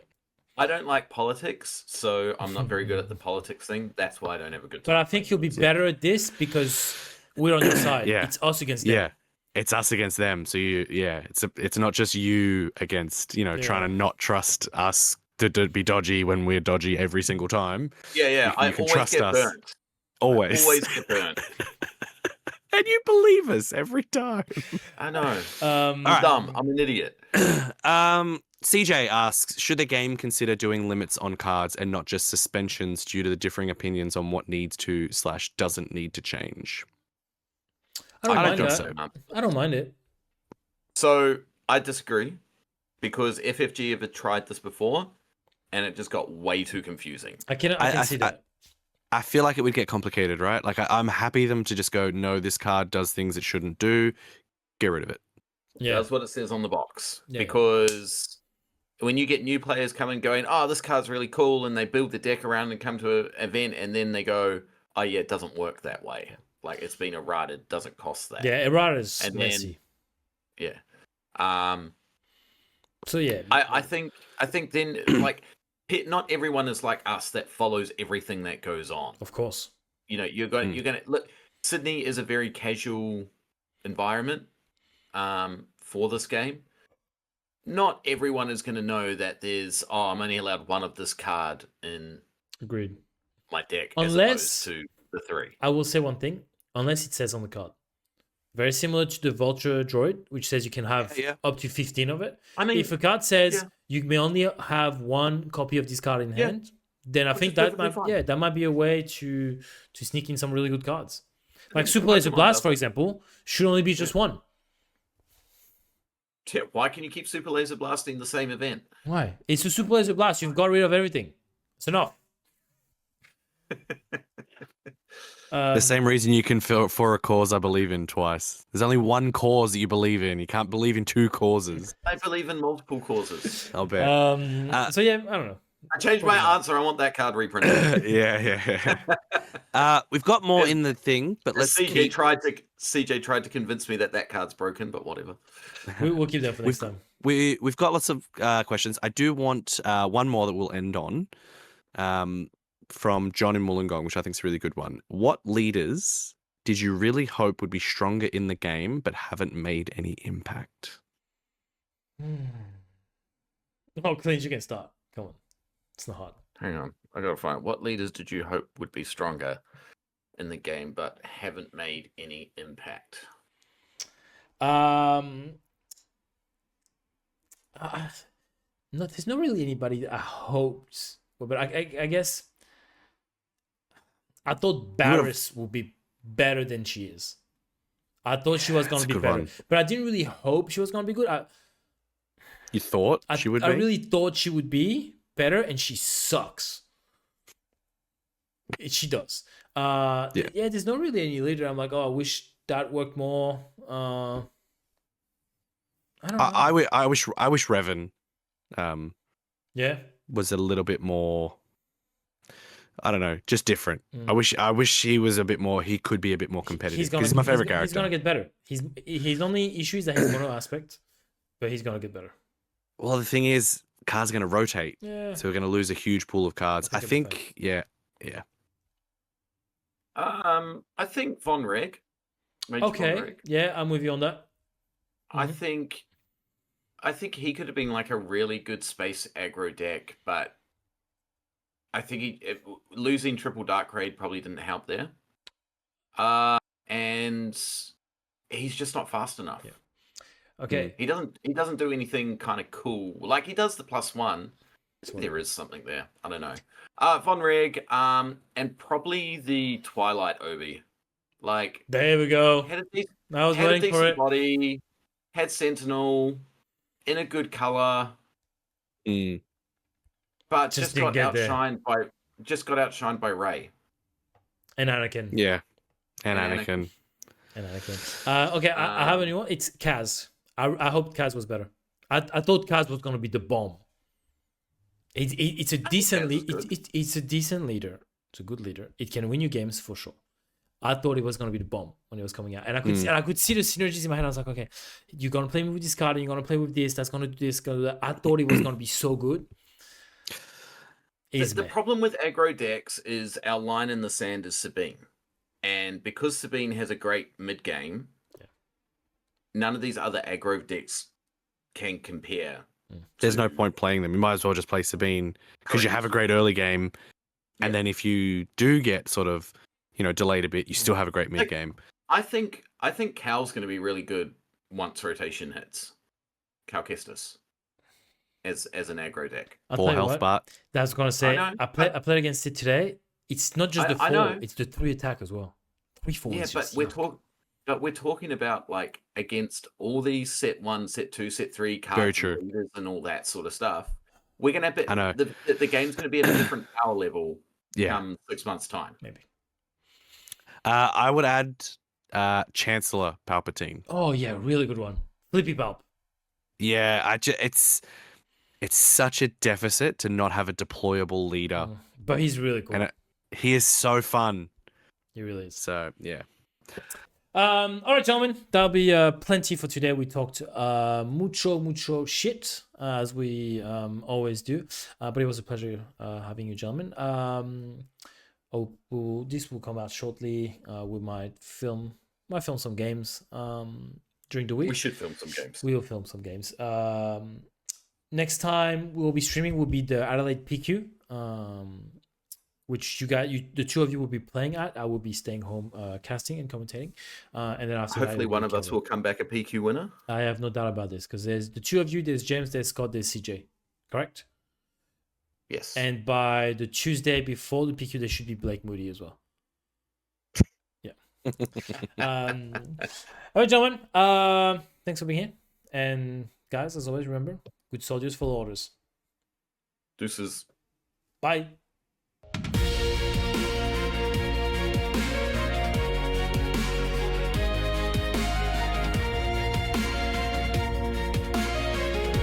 I don't like politics, so I'm not very good at the politics thing. That's why I don't have a good time. But I think you'll be better at this because we're on your side. Yeah. It's us against them. Yeah. It's us against them. So it's not just you against, trying to not trust us to be dodgy when we're dodgy every single time. Yeah. You can trust us. Burnt. Always. I always get burnt. And you believe us every time. I know. I'm dumb. I'm an idiot. CJ asks, should the game consider doing limits on cards and not just suspensions due to the differing opinions on what needs to / doesn't need to change? I don't mind think that. so. I don't mind it. So I disagree because FFG have tried this before and it just got way too confusing. I can see that. I feel like it would get complicated, right? Like I'm happy them to just go, no, this card does things it shouldn't do. Get rid of it. Yeah. That's what it says on the box. Yeah. Because when you get new players coming going, oh, this card's really cool, and they build the deck around and come to an event, and then they go, oh, yeah, it doesn't work that way. Like, it's been errated, doesn't cost that. Yeah, errata is And messy. Then, yeah. So yeah, I think then like not everyone is like us that follows everything that goes on. of course. You know, you're going to look. Sydney is a very casual environment for this game. Not everyone is going to know that there's I'm only allowed one of this card in Agreed. my deck Unless as opposed to the 3. I will say one thing, unless it says on the card. Very similar to the Vulture Droid, which says you can have up to 15 of it. I mean, If a card says you may only have one copy of this card in hand, then I think that might be a way to sneak in some really good cards. Like Super Laser Blast, for example, should only be just one. Yeah, why can you keep Super Laser Blasting the same event? Why? It's a Super Laser Blast. You've got rid of everything. It's enough. The same reason you can fill for a cause I believe in twice. There's only one cause that you believe in. You can't believe in 2 causes. I believe in multiple causes. I'll bet. So yeah, I don't know. I changed my answer. I want that card reprinted. We've got more in the thing, but let's CJ tried to convince me that card's broken, but whatever. We'll keep that for next time. We've got lots of questions. I do want one more that we'll end on. From John in Wollongong, which I think is a really good one. What leaders did you really hope would be stronger in the game but haven't made any impact? Oh, Clint, you can start. Come on. It's not hard. Hang on. I gotta find what leaders did you hope would be stronger in the game but haven't made any impact? No, there's not really anybody that I hoped, but I guess I thought Barris would be better than she is. I thought she was going to be better, but I didn't really hope she was going to be good. You thought she would be? I really thought she would be better, and she sucks. She does. There's not really any leader. I'm like, oh, I wish that worked more. I don't know. I wish Revan was a little bit more, I don't know, just different. I wish he was a bit more, he could be a bit more competitive. He's my favorite character. He's going to get better. His only issue is that he's mono aspect, but he's going to get better. Well, the thing is, cards are going to rotate. Yeah. So we're going to lose a huge pool of cards. I think I think Von Reg. Okay. Von Reg. Yeah, I'm with you on that. I think he could have been like a really good space aggro deck, but I think losing triple dark raid probably didn't help there. And he's just not fast enough. Yeah. Okay. He doesn't do anything kind of cool. Like he does the +1. There is something there. I don't know. Von Reg, and probably the Twilight Obi. Like there we go. I was waiting for it. Body, had Sentinel in a good color. But just got outshined by Rey. And Anakin. Yeah. And Anakin. Okay, I have a new one. It's Kaz. I hope Kaz was better. I thought Kaz was going to be the bomb. It's a decent it's a decent leader. It's a good leader. It can win you games for sure. I thought it was going to be the bomb when it was coming out. And I could see the synergies in my head. I was like, okay, you're going to play me with this card and you're going to play with this. That's going to do this. Gonna do that. I thought it was going to be so good. The problem with aggro decks is our line in the sand is Sabine. And because Sabine has a great mid-game, none of these other aggro decks can compare. There's no point playing them. You might as well just play Sabine because you have a great early game. And then if you do get sort of, delayed a bit, you still have a great mid-game. I think Cal's going to be really good once rotation hits. Cal Kestis. As an aggro deck. 4 health bar. That's going to say, I played against it today. It's not just the 4, it's the 3 attack as well. 3/4. Yeah, but we're talking about like against all these set 1, set 2, set 3 cards Very true. and all that sort of stuff. We're gonna I know. the game's gonna be at a different power level Yeah. come 6 months time. Maybe. I would add Chancellor Palpatine. Oh yeah, really good one. Flippy Palp. Yeah, it's such a deficit to not have a deployable leader, But he's really cool. and he is so fun. He really is. So yeah. All right, gentlemen, that'll be plenty for today. We talked mucho shit as we always do, but it was a pleasure having you, gentlemen. This will come out shortly. We might film some games during the week. We should film some games. We will film some games. Next time we'll be streaming will be the Adelaide PQ. Which the two of you will be playing at. I will be staying home casting and commentating. And then after Hopefully one of us will come back a PQ winner. I have no doubt about this because there's the two of you, there's James, there's Scott, there's CJ. Correct? Yes. And by the Tuesday before the PQ, there should be Blake Moody as well. Yeah. All right, gentlemen. Thanks for being here. And guys, as always, remember, good soldiers follow orders. Deuces. Bye.